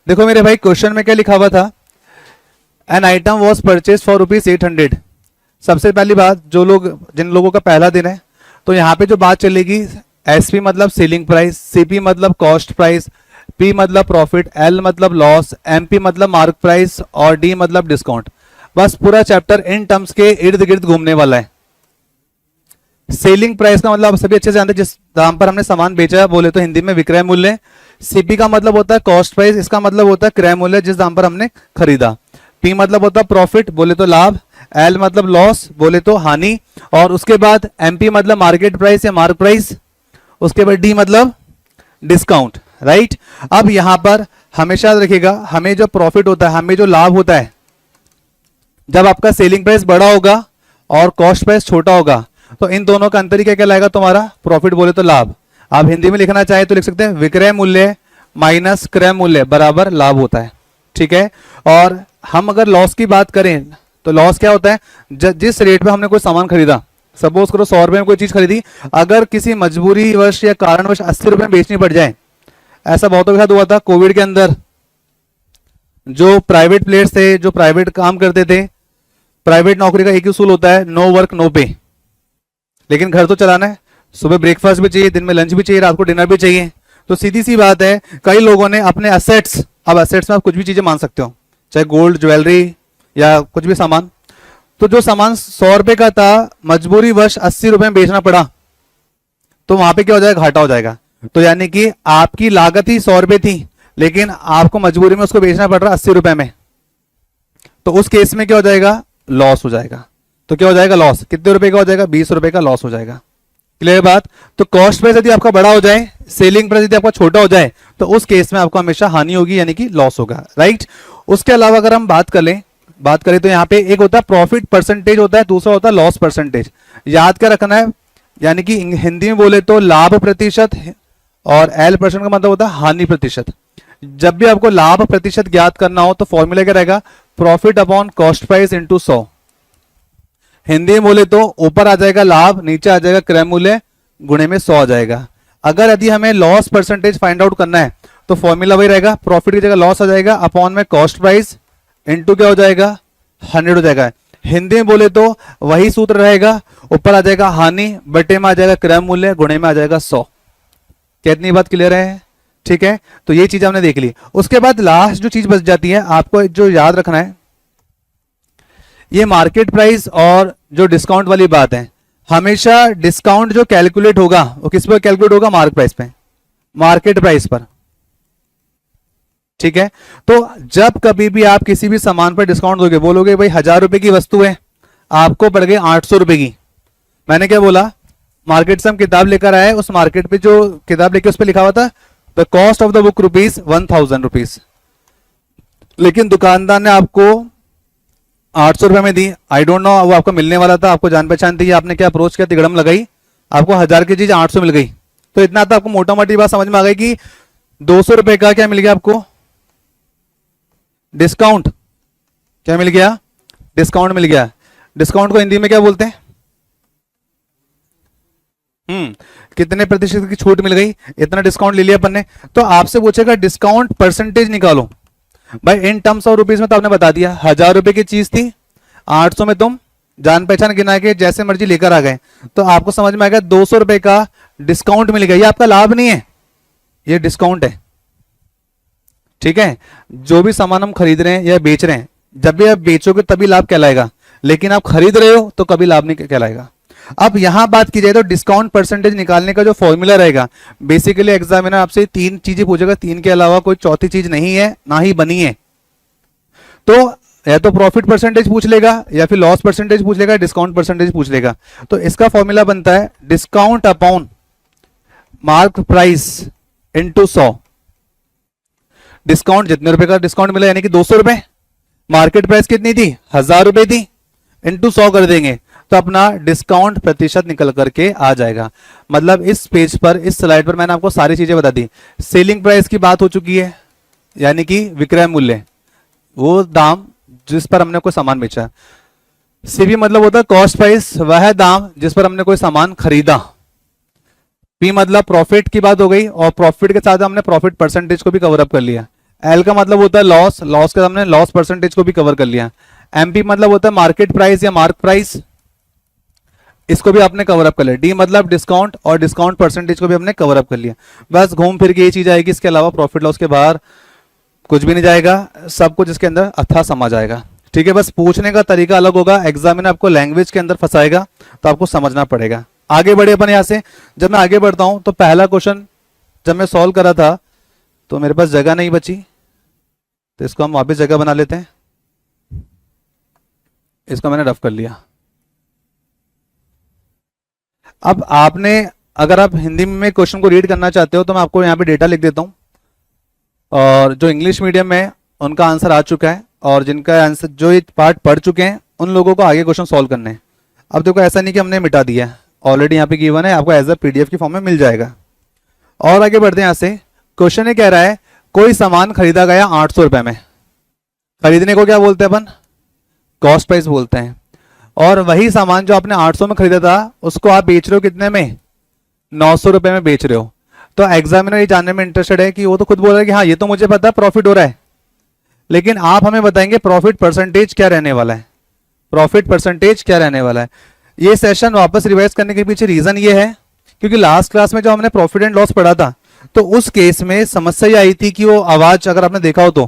देखो मेरे भाई क्वेश्चन में क्या लिखा हुआ था, an item was purchase for ₹800। सबसे पहली बात, जिन लोगों का पहला दिन है, तो यहाँ पे जो बात चलेगी, एसपी मतलब सेलिंग प्राइस, सीपी मतलब कॉस्ट प्राइस, पी मतलब प्रॉफिट, एल मतलब लॉस, एमपी मतलब मार्क प्राइस और डी मतलब डिस्काउंट। बस पूरा चैप्टर इन टर्म्स के इर्द गिर्द घूमने वाला है। सेलिंग प्राइस का मतलब सभी अच्छे से जानते हैं, जिस दाम पर हमने सामान बेचा बोले तो हिंदी में विक्रय मूल्य। सीपी का मतलब होता है कॉस्ट प्राइस, इसका मतलब होता है क्रय मूल्य जिस दाम पर हमने खरीदा। पी मतलब होता है प्रॉफिट, बोले तो लाभ। एल मतलब लॉस, बोले तो हानि। और उसके बाद एमपी मतलब मार्केट प्राइस या मार्क प्राइस। उसके बाद डी मतलब डिस्काउंट, राइट। अब यहां पर हमेशा याद रखिएगा, हमें जो प्रॉफिट होता है, हमें जो लाभ होता है, जब आपका सेलिंग प्राइस बड़ा होगा और कॉस्ट प्राइस छोटा होगा, तो इन दोनों का अंतर ही क्या कहलाएगा, तुम्हारा प्रॉफिट बोले तो लाभ। आप हिंदी में लिखना चाहे तो लिख सकते हैं विक्रय मूल्य माइनस क्रय मूल्य बराबर लाभ होता है, ठीक है। और हम अगर लॉस की बात करें तो लॉस क्या होता है, जिस रेट पे हमने कोई सामान खरीदा, सपोज करो 100 रुपए में कोई चीज खरीदी, अगर किसी मजबूरी वश या कारणवश 80 रुपए में बेचनी पड़ जाए, ऐसा बहुतों के साथ हुआ था कोविड के अंदर। जो प्राइवेट प्लेयर्स थे, जो प्राइवेट काम करते थे, प्राइवेट नौकरी का एक ही उसूल होता है, नो वर्क नो पे। लेकिन घर तो चलाना है, सुबह ब्रेकफास्ट भी चाहिए, दिन में लंच भी चाहिए, रात को डिनर भी चाहिए। तो सीधी सी बात है, कई लोगों ने अपने असेट्स, अब असेट्स में आप कुछ भी चीजें मान सकते हो, चाहे गोल्ड ज्वेलरी या कुछ भी सामान, तो जो सामान 100 रुपए का था, मजबूरी वश 80 रुपए में बेचना पड़ा, तो वहां पे क्या हो जाएगा, घाटा हो जाएगा। तो यानी कि आपकी लागत ही 100 रुपए थी, लेकिन आपको मजबूरी में उसको बेचना पड़ रहा 80 रुपए में, तो उस केस में क्या हो जाएगा, लॉस हो जाएगा। तो क्या हो जाएगा, लॉस। कितने रुपए का हो जाएगा, 20 रुपए का लॉस हो जाएगा। क्लियर बात। तो कॉस्ट प्राइस यदि आपका बड़ा हो जाए, सेलिंग प्राइस यदि आपका छोटा हो जाए, तो उस केस में आपको हमेशा हानि होगी, यानी कि लॉस होगा, राइट। उसके अलावा अगर हम बात करें तो यहाँ पे एक होता है प्रॉफिट परसेंटेज होता है, दूसरा होता है लॉस परसेंटेज। याद क्या रखना है, यानी कि हिंदी में बोले तो लाभ प्रतिशत और एल परसेंट का मतलब होता है हानि प्रतिशत। जब भी आपको लाभ प्रतिशत ज्ञात करना हो तो फॉर्मूला क्या रहेगा, profit upon cost price into 100। Hindi में बोले तो ऊपर आ जाएगा लाभ, नीचे आ जाएगा क्रय मूल्य, गुणे में 100 आ जाएगा। अगर यदि हमें लॉस परसेंटेज फाइंड आउट करना है तो फॉर्मूला वही रहेगा, प्रॉफिट की जगह लॉस आ जाएगा, अपॉन में कॉस्ट प्राइस इंटू क्या हो जाएगा, 100 हो जाएगा। हिंदी में बोले तो वही सूत्र रहेगा, ऊपर आ जाएगा हानि, बटे में आ जाएगा क्रय मूल्य, गुणे में आ जाएगा 100। कितनी बात क्लियर है, ठीक है। तो ये चीज हमने देख ली। उसके बाद लास्ट जो चीज बच जाती है, आपको जो याद रखना है, ये मार्केट प्राइस और जो डिस्काउंट वाली बात है, हमेशा डिस्काउंट जो कैलकुलेट होगा वो किस पर कैलकुलेट होगा, मार्क प्राइस पे, मार्केट प्राइस पर, ठीक है। तो जब कभी भी आप किसी भी सामान पर डिस्काउंट दोगे, बोलोगे भाई 1000 रुपए की वस्तु है, आपको पड़ गई 800 रुपए की। मैंने क्या बोला, मार्केट से हम किताब लेकर आए, उस मार्केट पे जो किताब लेके उस पर लिखा हुआ था the cost of the book ₹1000, लेकिन दुकानदार ने आपको 800 रुपए में दी। आई डोंट नो, वो आपको मिलने वाला था, आपको जान पहचान थी, आपने क्या अप्रोच किया, तिगड़म लगाई, आपको 1000 की चीज 800 मिल गई। तो इतना तो आपको मोटा मोटी बात समझ में आ गई कि 200 रुपए का क्या मिल गया आपको, डिस्काउंट। क्या मिल गया, डिस्काउंट मिल गया। डिस्काउंट को हिंदी में क्या बोलते हैं, कितने प्रतिशत की छूट मिल गई, इतना डिस्काउंट ले लिया अपन ने। तो आपसे पूछेगा डिस्काउंट परसेंटेज निकालो, भाई इन टर्म्स ऑफ रुपीज में तो आपने बता दिया, 1000 रुपए की चीज थी, 800 में तुम जान पहचान गिना के जैसे मर्जी लेकर आ गए, तो आपको समझ में आएगा 200 रुपए का डिस्काउंट मिल गया। ये आपका लाभ नहीं है, ये डिस्काउंट है, ठीक है। जो भी सामान हम खरीद रहे हैं या बेच रहे हैं, जब भी आप बेचोगे तभी लाभ कहलाएगा, लेकिन आप खरीद रहे हो तो कभी लाभ नहीं कहलाएगा। अब यहां बात की जाए तो डिस्काउंट परसेंटेज निकालने का जो फॉर्मूला रहेगा, बेसिकली एग्जामिनर आपसे 3 चीजें पूछेगा, 3 के अलावा कोई चौथी चीज नहीं है, ना ही बनी है। तो या तो प्रॉफिट परसेंटेज पूछ लेगा, या फिर लॉस परसेंटेज पूछ लेगा, डिस्काउंट परसेंटेज पूछ लेगा। तो इसका फॉर्मूला बनता है discount upon mark price into 100। Discount जितने रुपए का डिस्काउंट मिला, यानी कि 200 रुपए, मार्केट प्राइस कितनी थी, 1000 रुपए थी, इंटू 100 कर देंगे तो अपना डिस्काउंट प्रतिशत निकल करके आ जाएगा। मतलब इस पेज पर, इस स्लाइड पर मैंने आपको सारी चीजें बता दी। सेलिंग प्राइस की बात हो चुकी है, यानी कि विक्रय मूल्य, वो दाम जिस पर हमने कोई सामान बेचा। सीपी मतलब होता है कॉस्ट प्राइस, वह दाम जिस पर हमने कोई सामान खरीदा। पी मतलब प्रॉफिट की बात हो गई, और प्रॉफिट के साथ हमने प्रॉफिट परसेंटेज को भी कवर अप कर लिया। एल का मतलब होता है लॉस, लॉस का हमने लॉस परसेंटेज को भी कवर कर लिया। एमपी मतलब होता है मार्केट प्राइस या मार्क प्राइस, इसको भी आपने कवर अप कर लिया। डी मतलब डिस्काउंट, और डिस्काउंट परसेंटेज को भी हमने कवर अप कर लिया। बस घूम फिर के ये चीज आएगी, इसके अलावा प्रॉफिट लॉस के बाहर कुछ भी नहीं जाएगा, सब कुछ इसके अंदर अथा समा जाएगा। ठीक है, बस पूछने का तरीका अलग होगा, एग्जामिनर आपको लैंग्वेज के अंदर फंसाएगा, तो आपको समझना पड़ेगा। आगे बढ़े अपन यहां से। जब मैं आगे बढ़ता हूं तो पहला क्वेश्चन जब मैं सॉल्व करा था तो मेरे पास जगह नहीं बची, तो इसको हम वापस जगह बना लेते हैं। इसको मैंने रफ कर लिया। अब आपने, अगर आप हिंदी में क्वेश्चन को रीड करना चाहते हो तो मैं आपको यहाँ पे डेटा लिख देता हूँ, और जो इंग्लिश मीडियम में उनका आंसर आ चुका है, और जिनका आंसर जो ये पार्ट पढ़ चुके हैं उन लोगों को आगे क्वेश्चन सॉल्व करने हैं। अब देखो ऐसा नहीं कि हमने मिटा दिया है, ऑलरेडी यहाँ पे गिवन है, आपको एज अ पीडीएफ की फॉर्म में मिल जाएगा। और आगे बढ़ते हैं यहाँ से। क्वेश्चन ये कह रहा है कोई सामान खरीदा गया 800 रुपए में, खरीदने को क्या बोलते हैं अपन, कॉस्ट प्राइस बोलते हैं। और वही सामान जो आपने 800 में खरीदा था उसको आप बेच रहे हो कितने में, 900 रुपए में बेच रहे हो। तो एग्जामिनर ये जानने में इंटरेस्टेड है कि वो तो खुद बोल रहा है कि हाँ ये तो मुझे पता है प्रॉफिट हो रहा है, लेकिन आप हमें बताएंगे प्रॉफिट परसेंटेज क्या रहने वाला है, प्रॉफिट परसेंटेज क्या रहने वाला है। ये सेशन वापस रिवाइज करने के पीछे रीजन ये है क्योंकि लास्ट क्लास में जो हमने प्रॉफिट एंड लॉस पढ़ा था तो उस केस में समस्या ये आई थी कि वो आवाज, अगर आपने देखा हो तो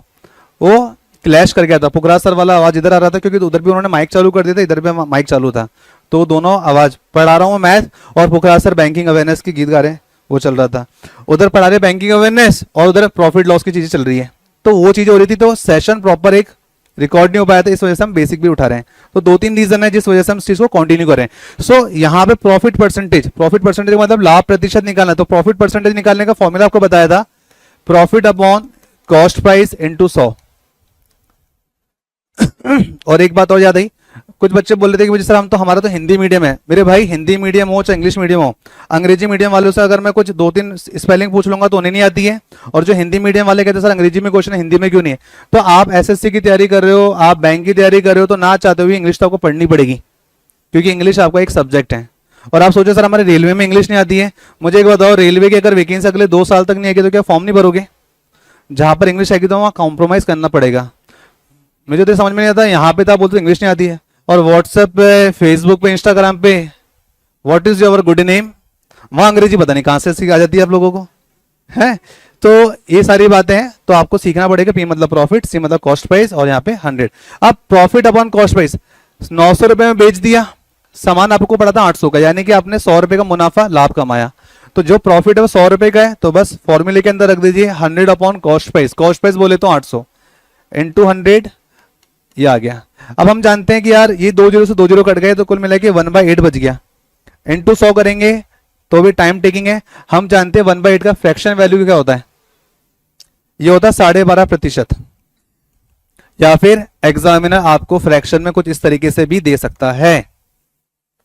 वो क्लैश कर गया था। पुखराज सर वाला आवाज इधर आ रहा था क्योंकि उधर भी उन्होंने माइक चालू कर दिया था, इधर भी माइक चालू था, तो दोनों आवाज, पढ़ा रहा हूँ मैथ और पुखराज सर बैंकिंग अवेयरनेस की गीत गा रहे हैं, वो चल रहा था। उधर पढ़ा रहे बैंकिंग अवेयरनेस और उधर प्रॉफिट लॉस की चीजें चल रही है, तो वो चीजें हो रही थी, तो सेशन प्रॉपर एक रिकॉर्ड नहीं हो पाया था, इस वजह से हम बेसिक भी उठा रहे हैं। तो 2-3 रीजन है जिस वजह से हम इस चीज को कंटिन्यू करें। सो यहाँ पे प्रॉफिट परसेंटेज मतलब लाभ प्रतिशत निकालना है, तो प्रॉफिट परसेंटेज निकालने का फॉर्मूला आपको बताया था, profit upon cost price into 100। और एक बात और याद आई, कुछ बच्चे बोल रहे थे कि सर हम तो, हमारा तो हिंदी मीडियम है। मेरे भाई हिंदी मीडियम हो चाहे इंग्लिश मीडियम हो, अंग्रेजी मीडियम वालों से अगर मैं कुछ 2-3 स्पेलिंग पूछ लूंगा तो उन्हें नहीं आती है, और जो हिंदी मीडियम वाले कहते हैं सर अंग्रेजी में क्वेश्चन है हिंदी में क्यों नहीं है। तो आप एसएससी की तैयारी कर रहे हो, आप बैंक की तैयारी कर रहे हो, तो ना चाहते हुए इंग्लिश तो आपको पढ़नी पड़ेगी क्योंकि इंग्लिश आपका एक सब्जेक्ट है। और आप सोचो सर हमारे रेलवे में इंग्लिश नहीं आती है, मुझे एक बताओ, रेलवे की अगर वैकेंसी अगले 2 साल तक नहीं आएगी तो क्या फॉर्म नहीं भरोगे? जहां पर इंग्लिश आएगी तो वहां कॉम्प्रोमाइज करना पड़ेगा। मुझे तो समझ में नहीं आता, यहाँ पे तो आप बोलते इंग्लिश नहीं आती है, और व्हाट्सएप पे, फेसबुक पे, इंस्टाग्राम पे what is your good name, वहां अंग्रेजी पता नहीं कहां से सीख आ जाती है आप लोगों को, है। तो ये सारी बातें हैं, तो आपको सीखना पड़ेगा। पी मतलब प्रॉफिट, सी मतलब कॉस्ट प्राइस, और यहाँ पे 100। अब प्रॉफिट अपॉन कॉस्ट प्राइस, 900 रुपए में बेच दिया, सामान आपको पड़ा था 800 का, यानी कि आपने 100 रुपए का मुनाफा लाभ कमाया। तो जो प्रॉफिट है वो 100 रुपए का है, तो बस फॉर्मूले के अंदर रख दीजिए 100 upon cost price, cost price बोले तो 800 इंटू 100, ये आ गया। अब हम जानते हैं कि यार ये 2 जीरो से 2 जीरो कट गए तो कुल मिला के 1/8 बच गया। इंटू 100 करेंगे तो भी टाइम टेकिंग है। हम जानते हैं 1/8 का फ्रैक्शन वैल्यू क्या होता है, ये होता है 12.5%, या फिर एग्जामिनर आपको फ्रैक्शन में कुछ इस तरीके से भी दे सकता है।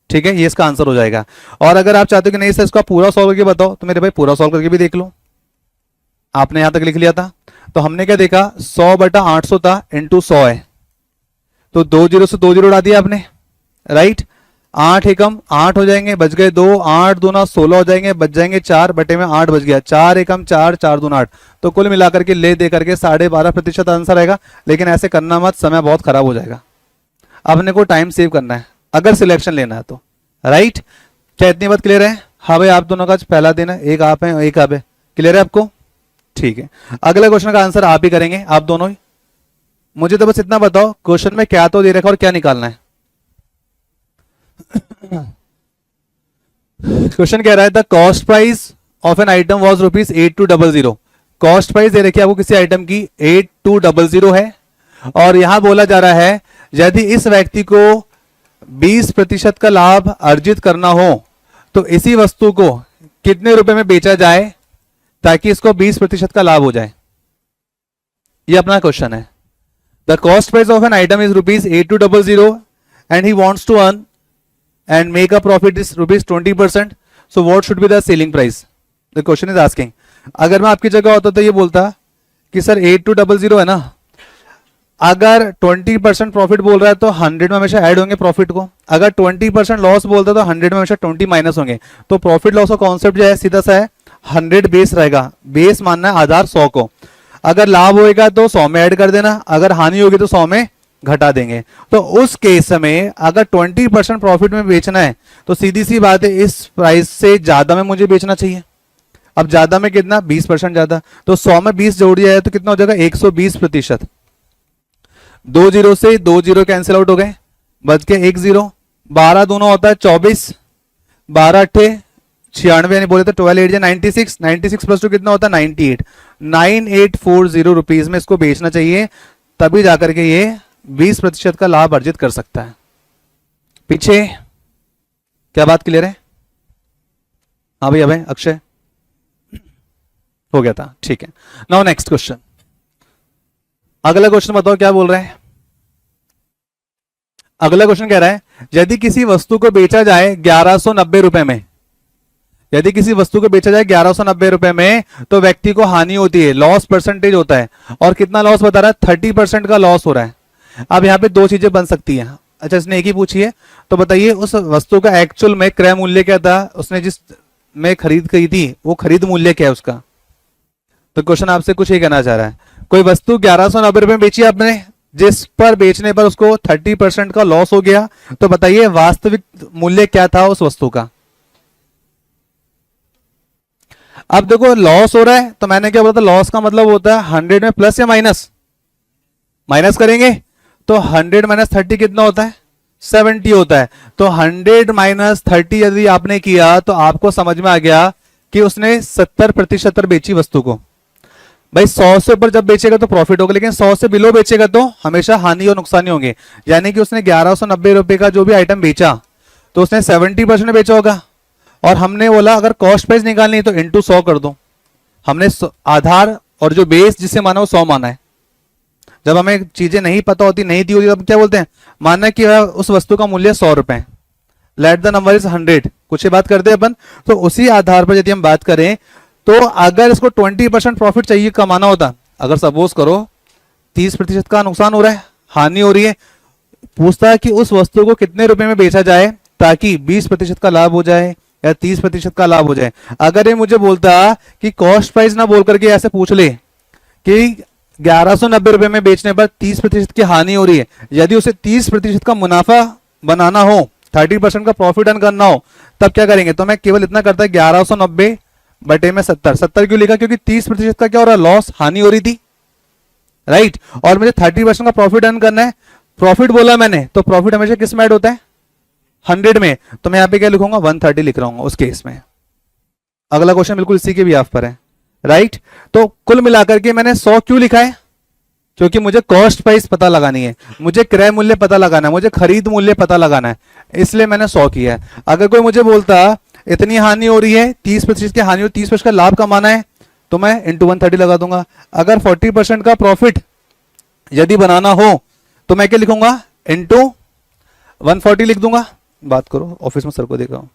ठीक है, ये इसका आंसर हो जाएगा। और अगर आप चाहते हो कि नहीं सर इसको पूरा सॉल्व करके बताओ, तो मेरे भाई पूरा सॉल्व करके भी देख लो। आपने यहां तक लिख लिया था, तो हमने क्या देखा, 100/800 था, इंटू 100 है, तो 2 जीरो से 2 जीरो उड़ा दिया आपने, राइट। 8 एकम 8 हो जाएंगे, बच गए 2, 8 दूना 16 हो जाएंगे, बच जाएंगे 4, बटे में 8 बच गया, 4 एकम 4, 4 दूना 8, तो कुल मिलाकर के ले दे करके 12.5% आंसर आएगा। लेकिन ऐसे करना मत, समय बहुत खराब हो जाएगा। अपने को टाइम सेव करना है अगर सिलेक्शन लेना है तो, राइट। क्या इतनी बात क्लियर है? हाँ भाई, आप दोनों का पहला दिन है, एक आप है एक आप है, क्लियर है आपको? ठीक है, अगले क्वेश्चन का आंसर आप ही करेंगे, आप दोनों ही। मुझे तो बस इतना बताओ क्वेश्चन में क्या तो दे रखा और क्या निकालना है। क्वेश्चन कह रहा है the cost price of an item was ₹8200। Cost price दे रखी है आपको किसी आइटम की 8200 है, और यहां बोला जा रहा है यदि इस व्यक्ति को 20% का लाभ अर्जित करना हो तो इसी वस्तु को कितने रुपए में बेचा जाए ताकि इसको 20% का लाभ हो जाए। ये अपना क्वेश्चन है। The cost price of an item is ₹8200 and he wants to earn and make a profit is ₹20%. So what should be the selling price? The question is asking. अगर मैं आपकी जगह होता तो ये बोलता कि सर 8200 है ना, अगर 20% प्रॉफिट बोल रहा है तो 100 में हमेशा ऐड होंगे प्रॉफिट को, अगर 20% लॉस बोलता है तो 100 में हमेशा 20 माइनस होंगे। तो प्रॉफिट लॉस का कॉन्सेप्ट जो है सीधा सा है, 100 बेस रहेगा, बेस मानना है आधार 100 को। अगर लाभ होएगा तो 100 में ऐड कर देना, अगर हानि होगी तो 100 में घटा देंगे। तो उस केस में अगर 20% प्रॉफिट में बेचना है तो सीधी सी बात है इस प्राइस से ज्यादा में मुझे बेचना चाहिए। अब ज्यादा में कितना, 20% ज्यादा, तो 100 में 20 जोड़ दिया है तो कितना हो जाएगा, 120%। 2 जीरो से 2 जीरो कैंसिल आउट हो गए, बच के 1 जीरो, 12 दोनों होता है 24, 12 अट्ठे 96, यानी बोले तो 12 8 96, 96 प्लस 2 कितना होता है 98, 9840 रुपीज में इसको बेचना चाहिए, तभी जाकर के ये 20% का लाभ अर्जित कर सकता है। पीछे क्या बात क्लियर है? हाँ भैया, भाई अक्षय हो गया था, ठीक है। नाउ नेक्स्ट क्वेश्चन, अगला क्वेश्चन बताओ क्या बोल रहे हैं। अगला क्वेश्चन कह रहा है यदि किसी वस्तु को बेचा जाए 1190 रुपए में, यदि किसी वस्तु को बेचा जाए 1190 रुपए में तो व्यक्ति को हानि होती है, लॉस परसेंटेज होता है, और कितना लॉस बता रहा है, 30% का लॉस हो रहा है। अब यहां पे दो चीजें बन सकती हैं। अच्छा, इसने एक ही पूछी है, तो बताइए उस वस्तु का एक्चुअल में क्रय मूल्य क्या था, उसने जिस में खरीद की थी वो खरीद मूल्य क्या है उसका। तो क्वेश्चन आपसे कुछ ही कहना चाह रहा है, कोई वस्तु 1190 रुपए में बेची आपने, जिस पर बेचने पर उसको 30% का लॉस हो गया, तो बताइए वास्तविक मूल्य क्या था उस वस्तु का। अब देखो लॉस हो रहा है, तो मैंने क्या बोला था, लॉस का मतलब होता है 100 में प्लस या माइनस, माइनस करेंगे तो 100 माइनस 30 कितना होता है, 70 होता है। तो 100 माइनस 30 यदि आपने किया तो आपको समझ में आ गया कि उसने 70% बेची वस्तु को। भाई 100 से ऊपर जब बेचेगा तो प्रॉफिट होगा, लेकिन 100 से बिलो बेचेगा तो हमेशा हानि और नुकसान ही होंगे। यानी कि उसने 1190 रुपए का जो भी आइटम बेचा तो उसने 70% बेचा होगा, और हमने बोला अगर कॉस्ट प्राइस निकालनी तो इंटू 100 कर दो। हमने आधार और जो बेस जिसे माना वो 100 माना है। जब हमें चीजें नहीं पता होती, नहीं दी होती, तब क्या बोलते हैं, माना कि उस वस्तु का मूल्य 100 रुपए, लेट द नंबर इज 100, कुछ ही बात करते हैं अपन। तो उसी आधार पर यदि हम बात करें तो अगर इसको 20% प्रॉफिट चाहिए कमाना होता, अगर सपोज करो 30% का नुकसान हो रहा है, हानि हो रही है, पूछता है कि उस वस्तु को कितने रुपए में बेचा जाए ताकि 20% का लाभ हो जाए या 30% का लाभ हो जाए। अगर ये मुझे बोलता कि कॉस्ट प्राइस ना बोल करके ऐसे पूछ ले कि 1190 रुपए में बेचने पर 30% की हानि हो रही है, यदि उसे 30% का मुनाफा बनाना हो, 30% का प्रॉफिट अर्न करना हो, तब क्या करेंगे। तो मैं केवल इतना करता है 1190 बटे में 70, 70 क्यों लिखा, क्योंकि 30% का क्या हो रहा है, लॉस, हानि हो रही थी, राइट। और मुझे 30% का प्रॉफिट अर्न करना है, प्रॉफिट बोला मैंने, तो प्रॉफिट हमेशा किस में ऐड होता है, 100 में। तो मैं यहां पे क्या लिखूंगा, 130 लिख रहा हूं उस केस में। अगला क्वेश्चन बिल्कुल इसी के भी आप पर है, राइट। तो कुल मिलाकर के मैंने 100 क्यों लिखा है, क्योंकि मुझे कॉस्ट प्राइस पता लगानी है, मुझे क्रय मूल्य पता लगाना है, मुझे खरीद मूल्य पता लगाना है, इसलिए मैंने 100 किया है। अगर कोई मुझे बोलता इतनी हानि हो रही है, 30% की हानि हो, 30% का लाभ कमाना है, तो मैं इंटू 130 लगा दूंगा। अगर 40% का प्रॉफिट यदि बनाना हो तो मैं क्या लिखूंगा, इंटू 140 लिख दूंगा। बात करो, ऑफिस में सर को देखा हूं।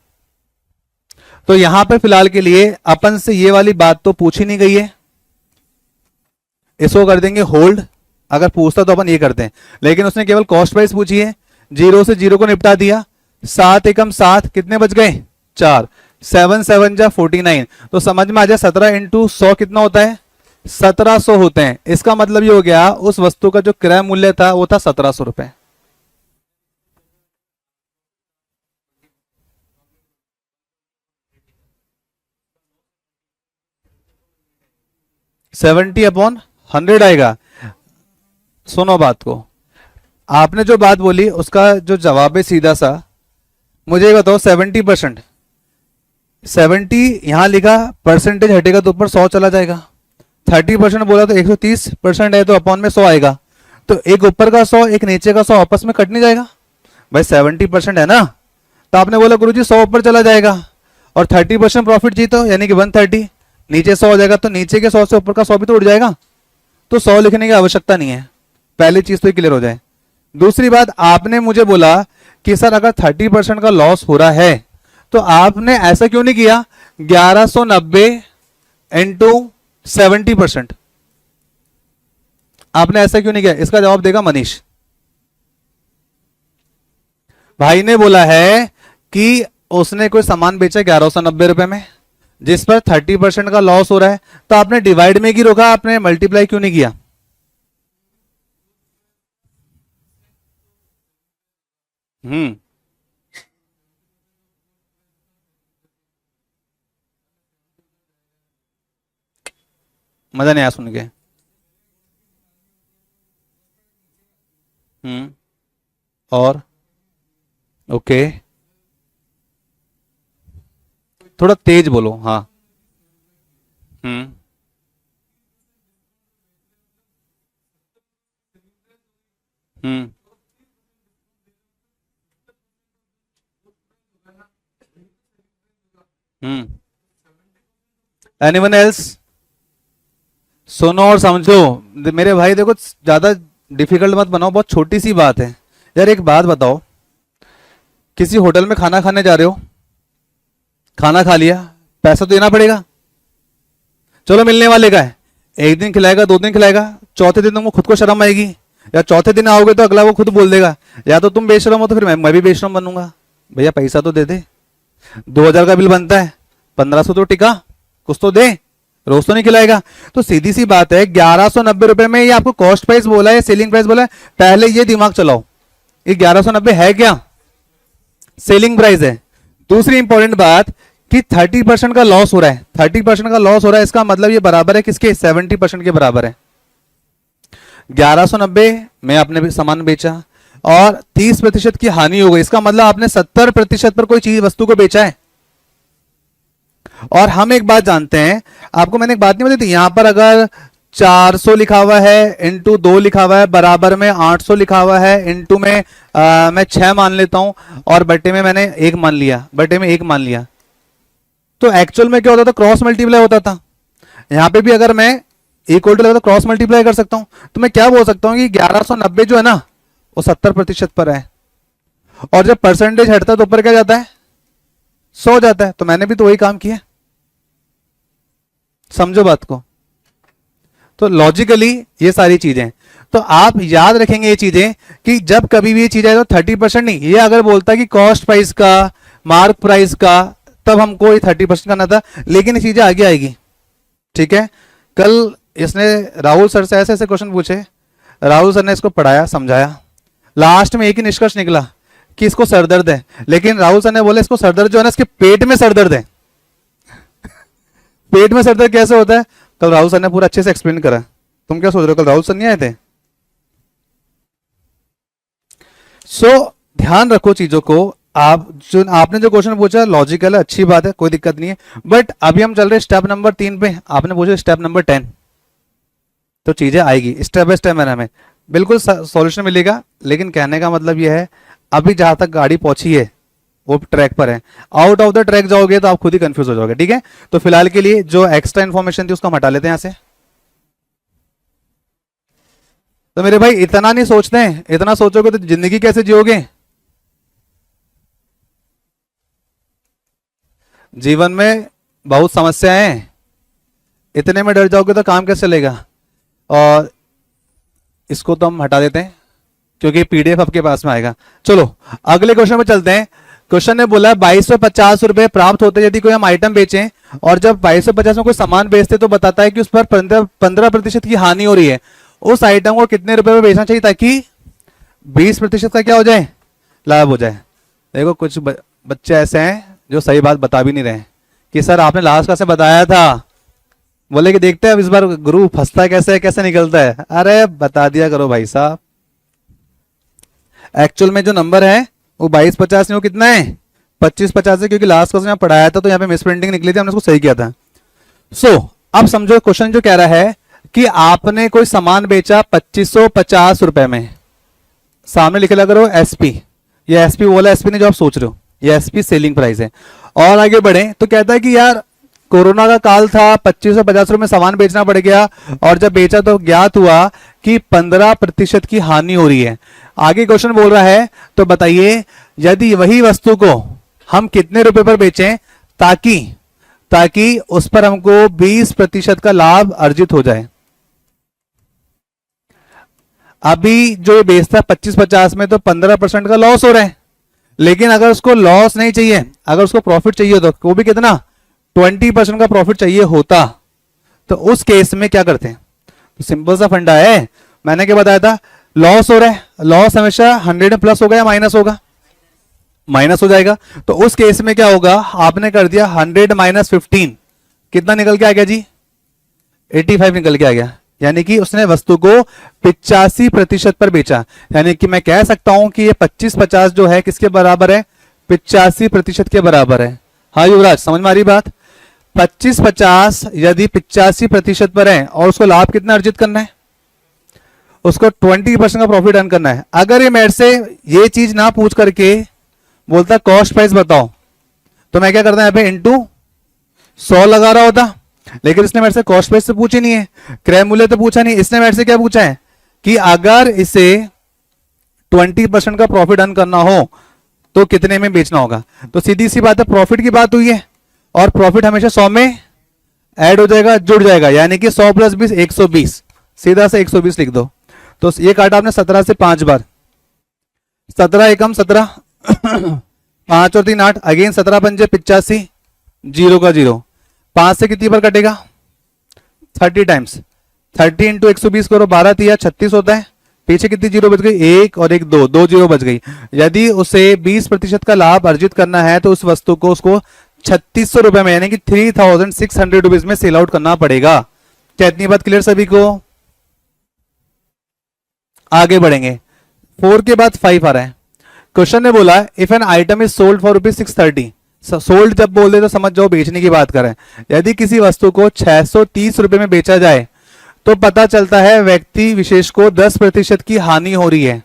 तो यहां पर फिलहाल के लिए अपन से ये वाली बात तो पूछी नहीं गई है, इसको कर देंगे होल्ड। अगर पूछता तो अपन ये करते हैं, लेकिन उसने केवल कॉस्ट प्राइस पूछी है, 0 से 0 को निपटा दिया, 7 एकम 7, कितने बच गए, 4, 7 7 जा 49। तो समझ में आ जाए 17 इंटू 100 कितना होता है, 1700 होते हैं। इसका मतलब ये हो गया उस वस्तु का जो क्रय मूल्य था वो था 1700 रुपए। सेवेंटी अपॉन 100 आएगा। सुनो बात को, आपने जो बात बोली उसका जो जवाब है सीधा सा, मुझे ये बताओ 70%, 70 यहां लिखा, परसेंटेज हटेगा तो ऊपर 100 चला जाएगा। 30% बोला तो 130% है तो अपॉन में 100 आएगा, तो एक ऊपर का 100 एक नीचे का 100 आपस में कट नहीं जाएगा। भाई 70% है ना, तो आपने बोला गुरुजी 100 ऊपर चला जाएगा, और 30% प्रॉफिट जीतो यानी कि 130, नीचे 100 हो जाएगा, तो नीचे के 100 से ऊपर का 100 भी तो उड़ जाएगा, तो 100 लिखने की आवश्यकता नहीं है। पहली चीज तो क्लियर हो जाए। दूसरी बात, आपने मुझे बोला कि सर अगर 30% का लॉस हो रहा है तो आपने ऐसा क्यों नहीं किया 1190 इंटू 70%, आपने ऐसा क्यों नहीं किया। इसका जवाब देगा मनीष। भाई ने बोला है कि उसने कोई सामान बेचा 1190 रुपए में, जिस पर 30% का लॉस हो रहा है, तो आपने डिवाइड में क्यों रोका, आपने मल्टीप्लाई क्यों नहीं किया? हम्म। मजा नहीं आया सुन के। हम्म। और ओके, थोड़ा तेज बोलो, हाँ। हम्म। हम्म। हम्म। Anyone else? सुनो और समझो। मेरे भाई देखो, ज्यादा डिफिकल्ट मत बनाओ, बहुत छोटी सी बात है। यार एक बात बताओ, किसी होटल में खाना खाने जा रहे हो, खाना खा लिया, पैसा तो देना पड़ेगा। चलो मिलने वाले का है, एक दिन खिलाएगा, दो दिन खिलाएगा, चौथे दिन तुमको खुद को शर्म आएगी, या चौथे दिन आओगे तो अगला वो खुद बोल देगा, या तो तुम बेशरम हो तो फिर मैं भी बेशरम बनूंगा। भैया पैसा तो दे दे, 2,000 का बिल बनता है, 1,500 तो टिका, कुछ तो दे, रोज तो नहीं खिलाएगा। तो सीधी सी बात है, 1190 रुपए में ये आपको कॉस्ट प्राइस बोला है, सेलिंग प्राइस बोला है, पहले ये दिमाग चलाओ, ये 1190 है क्या? सेलिंग प्राइस है। दूसरी इंपॉर्टेंट बात कि 30% का लॉस हो रहा है, 30% का लॉस हो रहा है, इसका मतलब ये बराबर है किसके? 70% के बराबर है। 1190 में आपने भी सामान बेचा और 30% की हानि हो गई, इसका मतलब आपने 70% पर कोई चीज वस्तु को बेचा है। और हम एक बात जानते हैं, आपको मैंने एक बात नहीं बताई थी, यहां पर अगर 400 लिखा हुआ है, इंटू 2 लिखा हुआ है, बराबर में 800 लिखा हुआ है, इंटू में मैं 6 मान लेता हूं, और बटे में मैंने 1 मान लिया, बटे में 1 मान लिया, तो एक्चुअल में क्या होता था? क्रॉस मल्टीप्लाई होता था। यहां पे भी अगर मैं इक्वल टू लगा तो क्रॉस मल्टीप्लाई कर सकता हूं, तो मैं क्या बोल सकता हूं कि 1190 जो है ना, वो 70% पर है, और जब परसेंटेज हटता है तो ऊपर क्या जाता है? 100 जाता है। तो मैंने भी तो वही काम किया, समझो बात को। तो लॉजिकली ये सारी चीजें, तो आप याद रखेंगे ये चीजें कि जब कभी भी ये चीज आए तो 30% नहीं, ये अगर बोलता है कि कॉस्ट प्राइस का, मार्क प्राइस का, तब हमको ये 30% करना था, लेकिन ये चीजें आगे आएगी। ठीक है, कल इसने राहुल सर से ऐसे ऐसे क्वेश्चन पूछे, राहुल सर ने इसको पढ़ाया, समझाया, लास्ट में एक ही निष्कर्ष निकला कि इसको सरदर्द है, लेकिन राहुल सर ने बोले इसको सरदर्द जो है ना, इसके पेट में सरदर्द है। पेट में सरदर्द कैसे होता है? कल राहुल सर ने पूरा अच्छे से एक्सप्लेन करा। तुम क्या सोच रहे हो, कल राहुल सर नहीं आए थे? ध्यान रखो चीजों को। आप जो आपने जो क्वेश्चन पूछा लॉजिकल है, अच्छी बात है, कोई दिक्कत नहीं है, बट अभी हम चल रहे स्टेप नंबर 3 पे, आपने पूछा स्टेप नंबर 10, तो चीजें आएगी स्टेप बाय स्टेप, हमें बिल्कुल सॉल्यूशन मिलेगा। लेकिन कहने का मतलब यह है, अभी जहां तक गाड़ी पहुंची है वो ट्रैक पर है, आउट ऑफ द ट्रैक जाओगे तो आप खुद ही कंफ्यूज हो जाओगे। ठीक है, तो फिलहाल के लिए जो एक्स्ट्रा इन्फॉर्मेशन थी उसको हम हटा लेते हैं यहां से। तो मेरे भाई इतना नहीं सोचते हैं, इतना सोचोगे तो जिंदगी कैसे जियोगे? जीवन में बहुत समस्याएं हैं, इतने में डर जाओगे तो काम कैसे चलेगा? और इसको तो हम हटा देते हैं क्योंकि पीडीएफ आपके पास में आएगा। चलो अगले क्वेश्चन पे चलते हैं। क्वेश्चन ने बोला 2250 रुपए प्राप्त होते यदि कोई हम आइटम बेचें, और जब 2250 में कोई सामान बेचते तो बताता है कि उस पर 15% की हानि हो रही है, उस आइटम को कितने रुपए में बेचना चाहिए ताकि 20% का क्या हो जाए? लाभ हो जाए। देखो कुछ बच्चे ऐसे हैं जो सही बात बता भी नहीं रहे कि सर आपने लास्ट क्लास से बताया था, बोले कि देखते हैं अब इस बार गुरु फंसता है कैसे, कैसे निकलता है। अरे बता दिया करो भाई साहब, एक्चुअल में जो नंबर है वो 2250 नहीं, वो कितना है? 2550 है, क्योंकि लास्ट क्लास में पढ़ाया था तो यहाँ पे मिसप्रिंटिंग निकली थी, हमने उसको सही किया था। अब समझो क्वेश्चन जो कह रहा है कि आपने कोई सामान बेचा 2550 रुपए में, सामने लिख लिया करो एसपी, ये एसपी बोला, एसपी ने जो आप सोच रहे हो ये एसपी सेलिंग प्राइस है। और आगे बढ़े तो कहता है कि यार कोरोना का काल था, 2550 रुपए में सामान बेचना पड़ गया, और जब बेचा तो ज्ञात हुआ कि 15% की हानि हो रही है। आगे क्वेश्चन बोल रहा है तो बताइए यदि वही वस्तु को हम कितने रुपए पर बेचें ताकि ताकि उस पर हमको 20% का लाभ अर्जित हो जाए। अभी जो ये बेचता है 2550 में तो 15% का लॉस हो रहा है, लेकिन अगर उसको लॉस नहीं चाहिए, अगर उसको प्रॉफिट चाहिए तो वो भी कितना? 20% का प्रॉफिट चाहिए होता तो उस केस में क्या करते हैं? तो सिंपल सा फंडा है, मैंने क्या बताया था, लॉस हो रहा है, लॉस हमेशा 100 में प्लस होगा या माइनस होगा? माइनस हो जाएगा। तो उस केस में क्या होगा, आपने कर दिया 100 माइनस 15, कितना निकल के आ गया जी? 85 निकल के आ गया। यानी कि उसने वस्तु को 85% पर बेचा। यानी कि मैं कह सकता हूं कि ये 25-50 जो है किसके बराबर है? 85% के बराबर है। हाँ युवराज, समझ में आ रही बात? 25-50 यदि 85% पर है और उसको लाभ कितना अर्जित करना है? उसको 20% का प्रॉफिट अर्न करना है। अगर ये मेरे से ये चीज ना पूछ करके बोलता कॉस्ट प्राइस बताओ, तो मैं क्या करता यहाँ पे इंटू 100 लगा रहा होता। लेकिन इसने मेरे से कॉस्ट प्राइस से पूछी नहीं है, क्रय मूल्य तो पूछा नहीं, इसने मेरे से क्या पूछा है कि अगर इसे 20% का प्रॉफिट अर्न करना हो तो कितने में बेचना होगा। तो सीधी सी बात है, प्रॉफिट की बात हुई है और प्रॉफिट हमेशा 100 में ऐड हो जाएगा, जुड़ जाएगा। यानी कि 100 + 20 120, सीधा से 120 लिख दो। तो ये काटा आपने 17 से 5 बार, 17 एकम 17 5 और 3 8, अगेन 17 पंजे 85, 0 का 0, 5 से कितनी बार कटेगा? 30 टाइम्स, 30 इंटू 120 करो, 12 तिया 36 होता है। पीछे कितनी जीरो बच गई? 1 और 1 2, 2 जीरो बच गई। यदि उसे 20% का लाभ अर्जित करना है तो उस वस्तु को उसको 3600 रुपए में यानी कि 3600 रुपीज में सेल आउट करना पड़ेगा। क्या इतनी बात क्लियर सभी को? आगे बढ़ेंगे। 4 के बाद 5 आ रहा है। क्वेश्चन ने बोला if an item is sold for ₹630, sold जब बोल दे तो समझ जाओ बेचने की बात करें। यदि किसी वस्तु को 630 रुपए में बेचा जाए तो पता चलता है व्यक्ति विशेष को 10% की हानि हो रही है,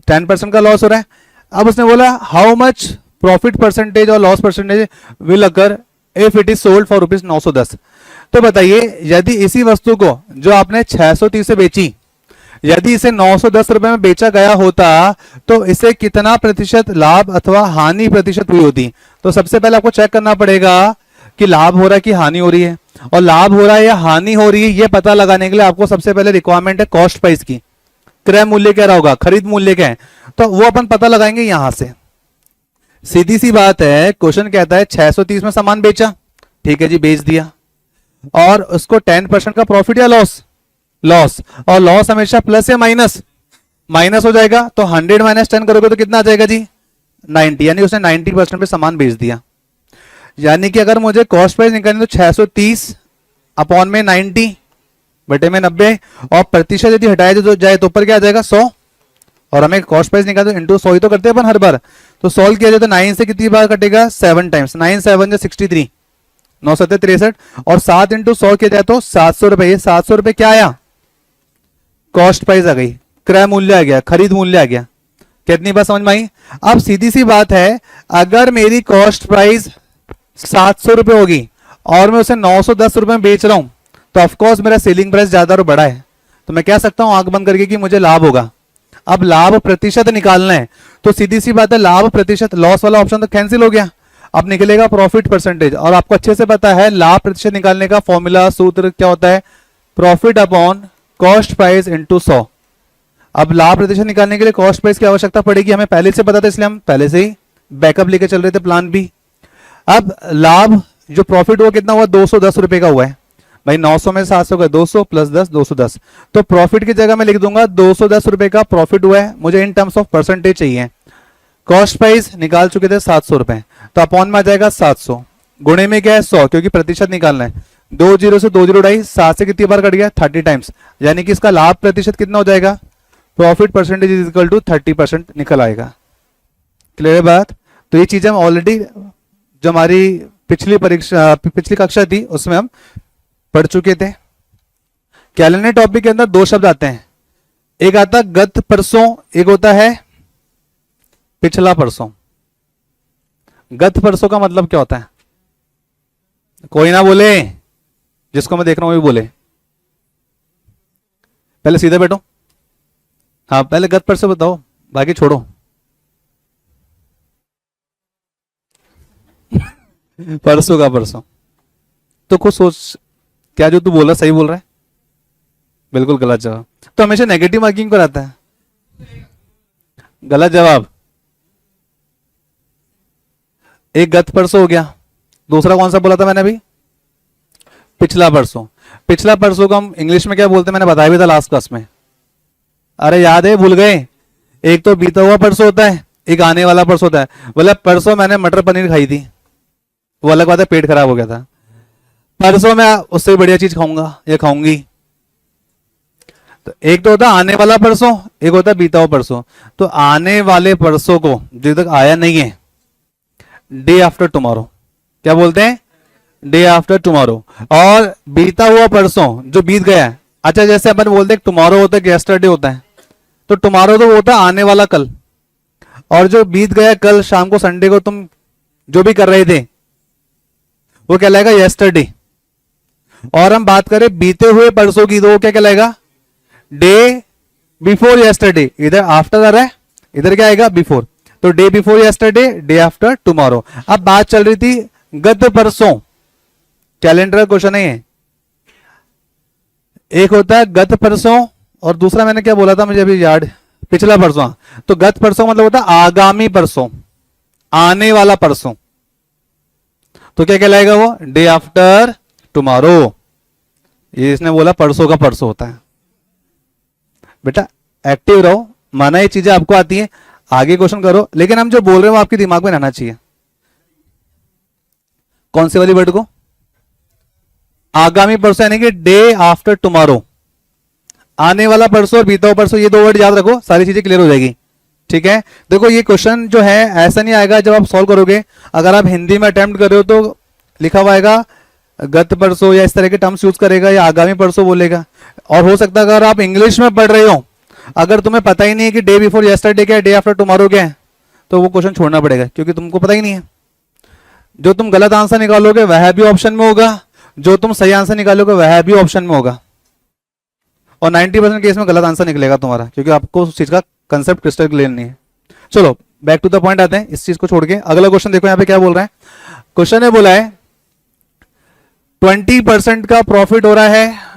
10% का लॉस हो रहा है। अब उसने बोला हाउ मच प्रॉफिट परसेंटेज और loss percentage will occur if it is sold for ₹910। तो बताइए यदि इसी वस्तु को जो आपने 630 से बेची, यदि इसे 910 रुपए में बेचा गया होता तो इसे कितना प्रतिशत लाभ अथवा हानि प्रतिशत हुई होती। तो सबसे पहले आपको चेक करना पड़ेगा कि लाभ हो रहा है कि हानि हो रही है, और लाभ हो रहा है या हानि हो रही है ये पता लगाने के लिए आपको सबसे पहले रिक्वायरमेंट है कॉस्ट प्राइस की। क्रय मूल्य क्या रहा होगा, खरीद मूल्य क्या है, तो वो अपन पता लगाएंगे यहां से। सीधी सी बात है, क्वेश्चन कहता है 630 में सामान बेचा, ठीक है जी बेच दिया, और उसको 10% का प्रॉफिट या लॉस, लॉस, और लॉस हमेशा प्लस या माइनस, माइनस हो जाएगा। तो 100 - 10 करोगे तो कितना आ जाएगा जी? 90, यानी उसने 90% पे सामान बेच दिया। यानी कि अगर मुझे कॉस्ट प्राइस निकालनी तो 630 अपॉन में 90 बटे में 90, और प्रतिशत यदि हटाया जाए तो ऊपर क्या आ जाएगा? 100, और हमें कॉस्ट प्राइस निकालते इंटू 100 ही तो करते हैं अपन हर बार। तो सॉल्व किया जाए तो 9 से कितनी बार कटेगा? 7 टाइम्स, 9 7 63, 9 7 63, और 7 इंटू 100 किया जाए तो 700 रुपए। 700 रुपए क्या आया? कॉस्ट प्राइस आ गई, क्रय मूल्य आ गया, खरीद मूल्य आ गया। कितनी बात समझ में आई? अब सीधी सी बात है, अगर मेरी कॉस्ट प्राइस 700 रुपए होगी और मैं उसे 910 रुपए में बेच रहा हूं तो ऑफकोर्स मेरा सेलिंग प्राइस ज्यादा और बड़ा है, तो मैं कह सकता हूं आंख बंद करके कि मुझे लाभ होगा। अब लाभ प्रतिशत निकालना है तो सीधी सी बात है, लाभ प्रतिशत, लॉस वाला ऑप्शन तो कैंसिल हो गया, अब निकलेगा प्रॉफिट परसेंटेज। और आपको अच्छे से पता है लाभ प्रतिशत निकालने का फॉर्मूला, सूत्र क्या होता है? Profit upon cost price into 100। अब लाभ प्रतिशत निकालने के लिए कॉस्ट प्राइस की आवश्यकता पड़ेगी, हमें पहले से पता था इसलिए हम पहले से ही बैकअप लेके चल रहे थे, प्लान बी। अब लाभ जो प्रॉफिट हुआ कितना हुआ? 210 रुपए का हुआ है भाई, 900 में 700 का 200 प्लस 10 210, तो प्रॉफिट की जगह मैं लिख दूंगा 210 रुपए का प्रॉफिट हुआ है। मुझे इन टर्म्स ऑफ परसेंटेज चाहिए। कॉस्ट प्राइस निकाल चुके थे 700 रुपए, तो अपॉन में आ जाएगा 700, गुणे में क्या है 100 क्योंकि प्रतिशत निकालना है। 2 जीरो से 2 जीरो उड़ाई, 7 से कितनी बार कट गया? 30 टाइम्स, यानी कि इसका लाभ प्रतिशत कितना हो जाएगा? Profit percentage is equal to 30% निकल आएगा। क्लियर है बात? तो ये चीजें हम ऑलरेडी जो हमारी पिछली कक्षा थी उसमें हम पढ़ चुके थे। कैलेंडर टॉपिक के अंदर 2 शब्द आते हैं, एक आता है गत परसों, एक होता है पिछला परसों। गत परसों का मतलब क्या होता है? कोई ना बोले, जिसको मैं देख रहा हूं वो भी बोले। पहले सीधे बैठो, हाँ पहले गत परसों बताओ, बाकी छोड़ो। परसों का परसों तो खुद सोच, क्या जो तू बोला सही बोल रहा है? बिल्कुल गलत जवाब। तो हमेशा नेगेटिव मार्किंग पर आता है गलत जवाब। एक गत परसों हो गया, दूसरा कौन सा बोला था मैंने अभी? पिछला परसों। पिछला परसों को हम इंग्लिश में क्या बोलते हैं, मैंने बताया भी था लास्ट क्लास में। अरे याद है, भूल गए? एक तो बीता हुआ परसों होता है, एक आने वाला परसों होता है। बोला परसों मैंने मटर पनीर खाई थी, वो अलग बात है, पेट खराब हो गया था। परसों मैं उससे बढ़िया चीज खाऊंगा या खाऊंगी। तो एक तो होता है आने वाला परसों, एक होता है बीता हुआ परसों। तो आने वाले परसों को जब तक आया नहीं है, डे आफ्टर टुमारो क्या बोलते हैं? Day after tomorrow. और बीता हुआ परसों जो बीत गया है, अच्छा जैसे अपन बोलते हैं टुमारो होता है, यस्टरडे होता है, तो टुमारो तो होता है आने वाला कल। और जो बीत गया कल शाम को, संडे को तुम जो भी कर रहे थे, वो कहलाएगा यस्टरडे। और हम बात करें बीते हुए परसों की, तो वो क्या कहलाएगा? Day before yesterday. इधर आफ्टर आ रहा है, इधर क्या आएगा? बिफोर। तो day before yesterday, day after tomorrow. अब बात चल रही थी गत परसों, कैलेंडर का क्वेश्चन है ये। एक होता है गत परसों, और दूसरा मैंने क्या बोला था मुझे अभी याद, पिछला परसों। तो गत परसों मतलब होता है आगामी परसों, आने वाला परसों। तो क्या कहलाएगा वो? Day after tomorrow. ये इसने बोला परसों का परसों होता है। बेटा एक्टिव रहो, माना ये चीजें आपको आती हैं, आगे क्वेश्चन करो, लेकिन हम जो बोल रहे हैं वो आपके दिमाग में रहना चाहिए। कौन सी वाली वर्ड को? आगामी परसों, यानी कि डे आफ्टर टुमारो। आने वाला परसों और बीता हुआ परसों, ये दो वर्ड याद रखो, सारी चीजें क्लियर हो जाएगी। ठीक है, देखो ये क्वेश्चन जो है ऐसा नहीं आएगा जब आप सॉल्व करोगे। अगर आप हिंदी में अटेम्प्ट कर रहे हो तो लिखा हुआ आएगा गत परसों, या इस तरह के टर्म्स यूज करेगा, या आगामी परसों बोलेगा। और हो सकता है अगर आप इंग्लिश में पढ़ रहे हो, अगर तुम्हें पता ही नहीं है कि डे बिफोर यस्टरडे क्या है, डे आफ्टर टुमारो क्या है, तो वो क्वेश्चन छोड़ना पड़ेगा, क्योंकि तुमको पता ही नहीं है। जो तुम गलत आंसर निकालोगे वह भी ऑप्शन में होगा, जो तुम सही आंसर निकालोगे वह भी ऑप्शन में होगा। और 90% केस में गलत आंसर निकलेगा तुम्हारा, क्योंकि आपको उस चीज का कंसेप्ट क्रिस्टल क्लियर नहीं है। चलो बैक टू द पॉइंट आते हैं, इस चीज को छोड़ के अगला क्वेश्चन देखो यहाँ पे क्या बोल रहा है। क्वेश्चन ने बोला है 20% का प्रॉफिट हो रहा है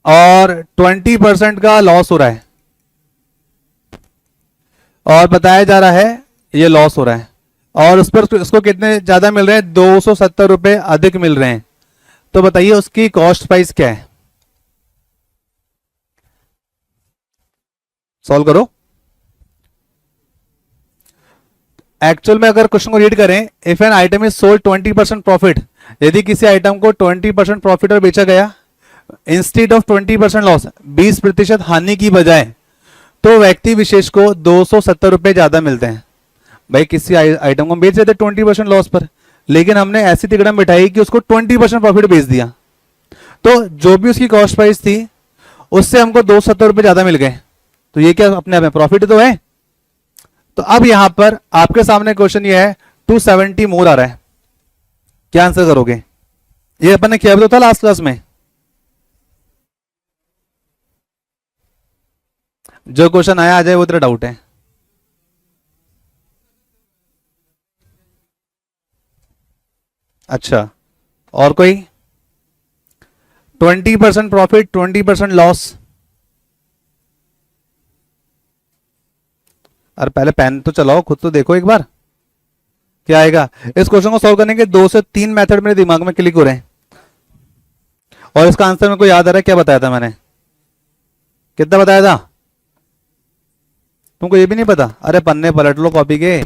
और 20% का लॉस हो रहा है, और बताया जा रहा है ये लॉस हो रहा है, और उस पर इसको कितने ज्यादा मिल रहे हैं? 270 रुपए अधिक मिल रहे हैं। तो बताइए उसकी कॉस्ट प्राइस क्या है? सॉल्व करो। एक्चुअल में अगर क्वेश्चन को रीड करें, if an item is sold 20% profit, यदि किसी आइटम को 20% प्रॉफिट और बेचा गया, इंस्टेड ऑफ 20% लॉस, 20% हानि की बजाय, तो व्यक्ति विशेष को 270 रुपए ज्यादा मिलते हैं। भाई किसी आइटम को बेच देते 20% लॉस पर, लेकिन हमने ऐसी तिकड़म बिठाई कि उसको 20% प्रॉफिट बेच दिया, तो जो भी उसकी कॉस्ट प्राइस थी उससे हमको 270 रुपए ज्यादा मिल गए। तो ये क्या अपने आप में प्रॉफिट तो है। तो अब यहां पर आपके सामने क्वेश्चन ये है 270 मोर आ रहा है, क्या आंसर करोगे? ये अपन ने किया भी तो था लास्ट क्लास में। जो क्वेश्चन आया आ जाए वो तेरा डाउट है। अच्छा, और कोई? 20% प्रॉफिट 20% लॉस। अरे पहले पेन तो चलाओ, खुद तो देखो एक बार क्या आएगा। इस क्वेश्चन को सॉल्व करने के 2 से 3 मेथड मेरे दिमाग में क्लिक हो रहे हैं, और इसका आंसर मेरे को याद आ रहा है। क्या बताया था मैंने? कितना बताया था? तुमको ये भी नहीं पता? अरे पन्ने पलट लो कॉपी के।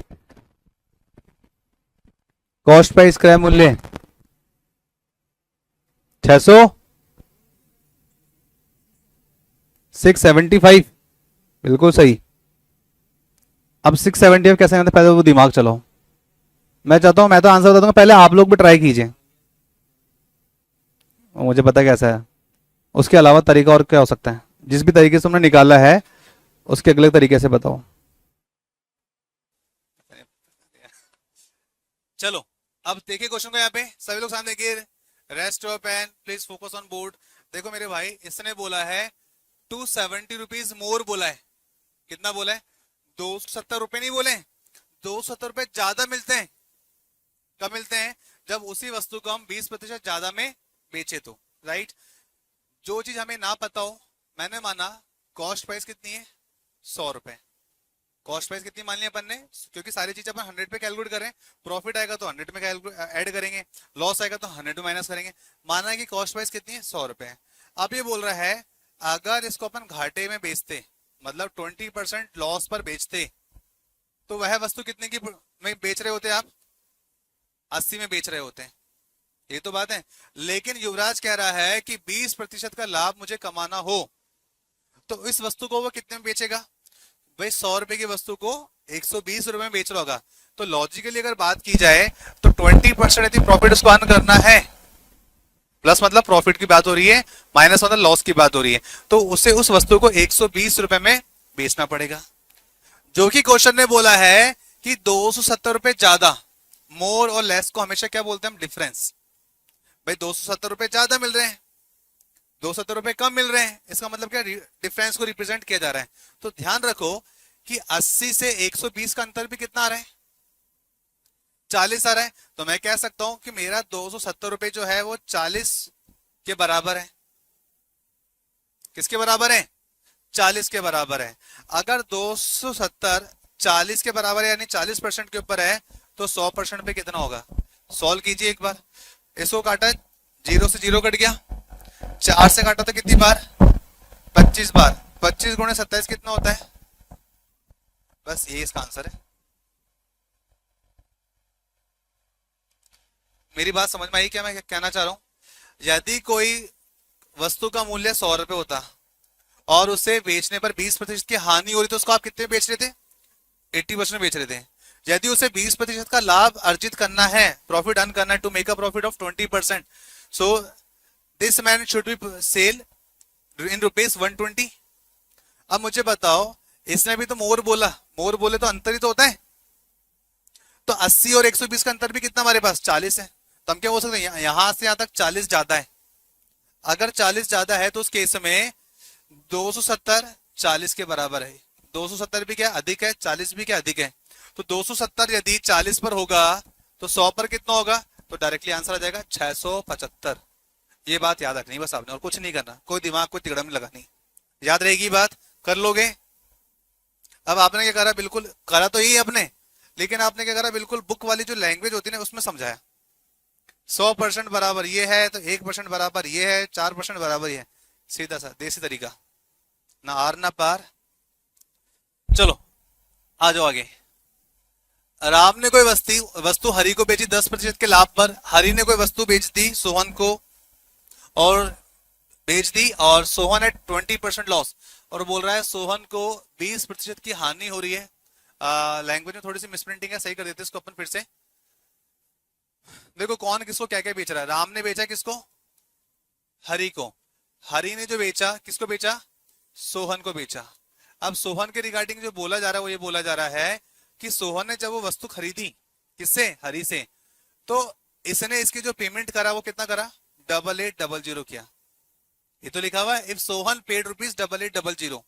कॉस्ट प्राइस क्रय मूल्य 600, 675, बिल्कुल सही। अब 675 कैसे आते पहले वो दिमाग चलाओ। मैं चाहता हूं, मैं तो आंसर बता दूंगा, पहले आप लोग भी ट्राई कीजिए, मुझे पता कैसा है। उसके अलावा तरीका और क्या हो सकता है? जिस भी तरीके से तुमने निकाला है उसके अगले तरीके से बताओ। चलो अब देखिए क्वेश्चन को, यहाँ पे सभी लोग सामने देखिए। Rest your pen, please focus on board. देखो मेरे भाई, इसने बोला है 270 रुपीज मोर बोला है। कितना बोला है? 270 रुपए नहीं बोले, 270 रुपए ज्यादा मिलते हैं। कब मिलते हैं? जब उसी वस्तु को हम 20% ज्यादा में बेचे तो, राइट। जो चीज हमें ना पता हो, मैंने माना कॉस्ट प्राइस कितनी है? 100 रुपए। कॉस्ट प्राइस कितनी मान ली अपन ने, क्योंकि सारी चीजें अपन 100 पे कैलकुलेट कर रहे हैं, प्रॉफिट आएगा तो 100 में ऐड करेंगे, लॉस आएगा तो 100 में माइनस करेंगे। माना है कि कॉस्ट प्राइस कितनी है, 100 रुपए है। अब ये बोल रहा है अगर इसको अपन घाटे में बेचते, मतलब 20% लॉस पर बेचते, तो वह वस्तु कितने की में बेच रहे होते आप, 80 में बेच रहे होते हैं, ये तो बात है। लेकिन युवराज कह रहा है कि 20% का लाभ मुझे कमाना हो, तो इस वस्तु को वो कितने में बेचेगा भाई, 100 रुपए की वस्तु को 120 रुपए में बेच रहा होगा। तो लॉजिकली अगर बात की जाए तो 20% यदि प्रॉफिट उसको अर्न करना है, प्लस मतलब प्रॉफिट की बात हो रही है, माइनस मतलब लॉस की बात हो रही है, तो उसे उस वस्तु को 120 रुपए में बेचना पड़ेगा। जो कि क्वेश्चन ने बोला है कि 270 रुपए ज्यादा, मोर और लेस को हमेशा क्या बोलते हैं हम, डिफरेंस। भाई 270 रुपए ज्यादा मिल रहे हैं, 270 रुपए कम मिल रहे हैं, इसका मतलब क्या, डिफरेंस को रिप्रेजेंट किया जा रहा है। तो ध्यान रखो कि 80 से 120 का अंतर भी कितना आ रहा है, 40 आ रहा है। तो मैं कह सकता हूं कि मेरा 270 रुपए जो है वो 40 के बराबर है। किसके बराबर है, 40 के बराबर है। अगर 270 40 के बराबर है, यानी 40% के ऊपर है, तो 100% पे कितना होगा, सॉल्व कीजिए एक बार। इसको काटा, 0 से 0 कट गया, 4 से काटा तो कितनी बार, 25 बार, 25 गुणे 27 कितना होता है, बस ये इसका आंसर है। मेरी बात समझ में आई क्या मैं कहना चाह रहा हूं। यदि कोई वस्तु का मूल्य 100 रुपए होता और उसे बेचने पर 20% की हानि हो रही, तो उसको आप कितने बेच रहे थे, 80% बेच रहे थे। यदि उसे 20% का लाभ अर्जित करना है, प्रॉफिट अर्न करना है, to make a profit of 20%, so this man should be sell in rupees 120। अब मुझे बताओ, इसने भी तो मोर बोला, मोर बोले तो अंतर ही तो होता है। तो 80 और 120 का अंतर भी कितना हमारे पास, 40 है। तो हम क्या बोल सकते हैं, यहां से यहां तक 40 ज्यादा है। अगर 40 ज्यादा है तो उस केस में 270 40 के बराबर है। 270 भी क्या अधिक है, 40 भी क्या अधिक है। तो 270 यदि 40 पर होगा तो 100 पर कितना होगा, तो डायरेक्टली आंसर आ जाएगा 675। ये बात याद रखनी बस आपने, और कुछ नहीं करना, कोई दिमाग को तिगड़ा में लगानी, याद रहेगी बात, कर लोगे। अब आपने क्या करा, बिल्कुल करा तो यही आपने, लेकिन आपने क्या करा, बिल्कुल बुक वाली जो लैंग्वेज होती है ना उसमें समझाया। 100% बराबर ये है तो 1% बराबर ये है, 4% बराबर ये है, सीधा सा देसी तरीका, ना आर ना पार। चलो आ जाओ आगे। राम ने कोई वस्तु हरि को बेची 10% के लाभ पर। हरि ने कोई वस्तु बेच दी सोहन को, और बेच दी, और सोहन है 20% लॉस, और बोल रहा है सोहन को 20% की हानि हो रही है। लैंग्वेज में थोड़ी सी मिसप्रिंटिंग है, सही कर देते इसको अपन फिर से। देखो कौन किसको क्या क्या बेच रहा है। राम ने बेचा किसको, हरि को। हरि ने जो बेचा किसको बेचा, सोहन को बेचा। अब सोहन के रिगार्डिंग जो बोला जा रहा है वो ये बोला जा रहा है कि सोहन ने जब वो वस्तु खरीदी किससे, हरि से, तो इसने इसकी जो पेमेंट करा वो कितना करा, 8800 किया। ये तो लिखा हुआ है इफ सोहन पेड रुपीज 8800।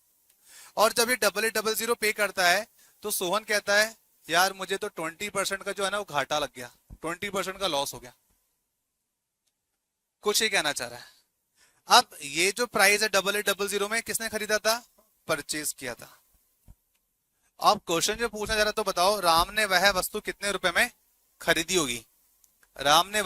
और जब ये 8800 पे करता है तो सोहन कहता है यार मुझे तो 20% का जो है ना वो घाटा लग गया, 20% का लॉस हो गया, कुछ ही कहना चाह रहा है। अब ये जो प्राइस है 8800 में किसने खरीदा था, परचेज किया था। अब क्वेश्चन जो पूछना जा रहा तो बताओ, राम ने वह वस्तु कितने रुपए में खरीदी होगी, राम ने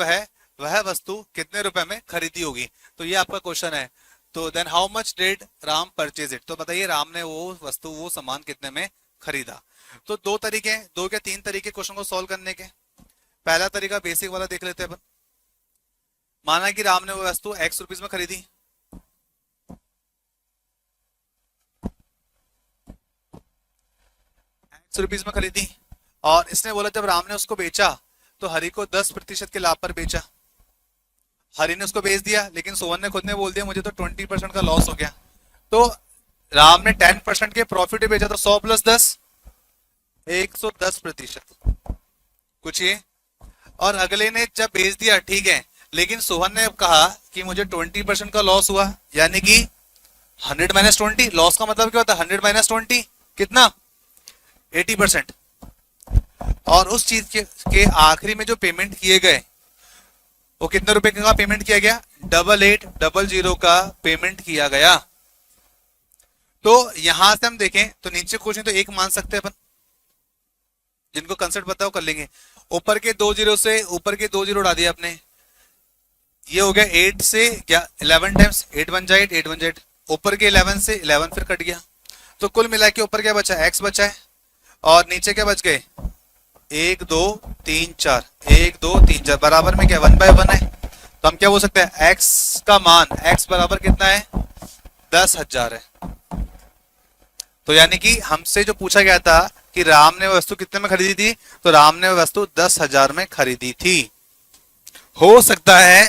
वह वस्तु कितने रुपए में खरीदी होगी, तो ये आपका क्वेश्चन है। तो then how much did Ram purchase it, तो बताइए राम ने वो वस्तु वो सामान कितने में खरीदा। तो दो तरीके, दो या तीन तरीके क्वेश्चन को सॉल्व करने के। पहला तरीका बेसिक वाला देख लेते हैं अपन। माना कि राम ने वो वस्तु X रुपीज में खरीदी, ₹100 में खरीदी, और इसने बोला जब राम ने उसको बेचा तो हरि को 10% के लाभ पर बेचा। हरि ने उसको बेच दिया, लेकिन सोहन ने खुद ने बोल दिया मुझे तो 20% का लॉस हो गया। तो राम ने 10% के प्रॉफिट बेचा, तो 100 + 10 110%, कुछ ये। और अगले ने जब बेच दिया ठीक है, लेकिन सोहन ने कहा कि मुझे 20% का लॉस हुआ, यानी कि 100 - 20, लॉस का मतलब क्या होता है 100 - 20 कितना, 80%। और उस चीज के आखिरी में जो पेमेंट किए गए वो कितने रुपए का पेमेंट किया गया, 8800 का पेमेंट किया गया। तो यहां से हम देखें तो नीचे क्वेश्चन तो एक मान सकते हैं अपन, जिनको कंसेप्ट पता है वो कर लेंगे। ऊपर के 2 जीरो से ऊपर के 2 जीरो उड़ा दिया आपने, ये हो गया 8 से क्या 11 टाइम्स 8 बन जाए 8 बन जाए, ऊपर के 11 से 11 फिर कट गया, तो कुल मिला के ऊपर क्या बचा x बचा है और नीचे क्या बच गए 1 2 3 4 1 2 3 4 बराबर में क्या 1/1 है। तो हम क्या बोल सकते हैं x का मान x बराबर कितना है 10,000 है। तो यानी कि हमसे जो पूछा गया था कि राम ने वस्तु कितने में खरीदी थी, तो राम ने वस्तु 10,000 में खरीदी थी। हो सकता है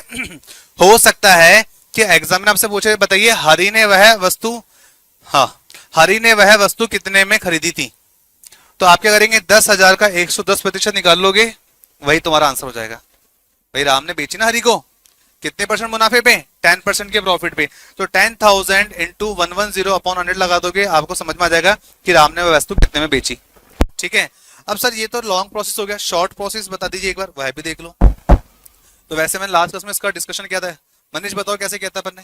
हो सकता है कि एग्जाम में आपसे पूछे बताइए हरि ने वह वस्तु, हाँ हरि ने वह वस्तु कितने में खरीदी थी, तो आप क्या करेंगे 10,000 का 110% निकाल लोगे, वही तुम्हारा आंसर हो जाएगा। भाई राम ने बेची ना हरि को, कितने परसेंट मुनाफे पे 10% के प्रॉफिट पे, तो 10,000 इंटू 110 अपॉन 100 लगा दोगे, आपको समझ में आ जाएगा कि राम ने वह वस्तु कितने में बेची। ठीक है, अब सर ये तो लॉन्ग प्रोसेस हो गया, शॉर्ट प्रोसेस बता दीजिए एक बार, वह भी देख लो। तो वैसे मैंने लास्ट क्लास में इसका डिस्कशन किया था, मनीष बताओ कैसे किया था अपन ने,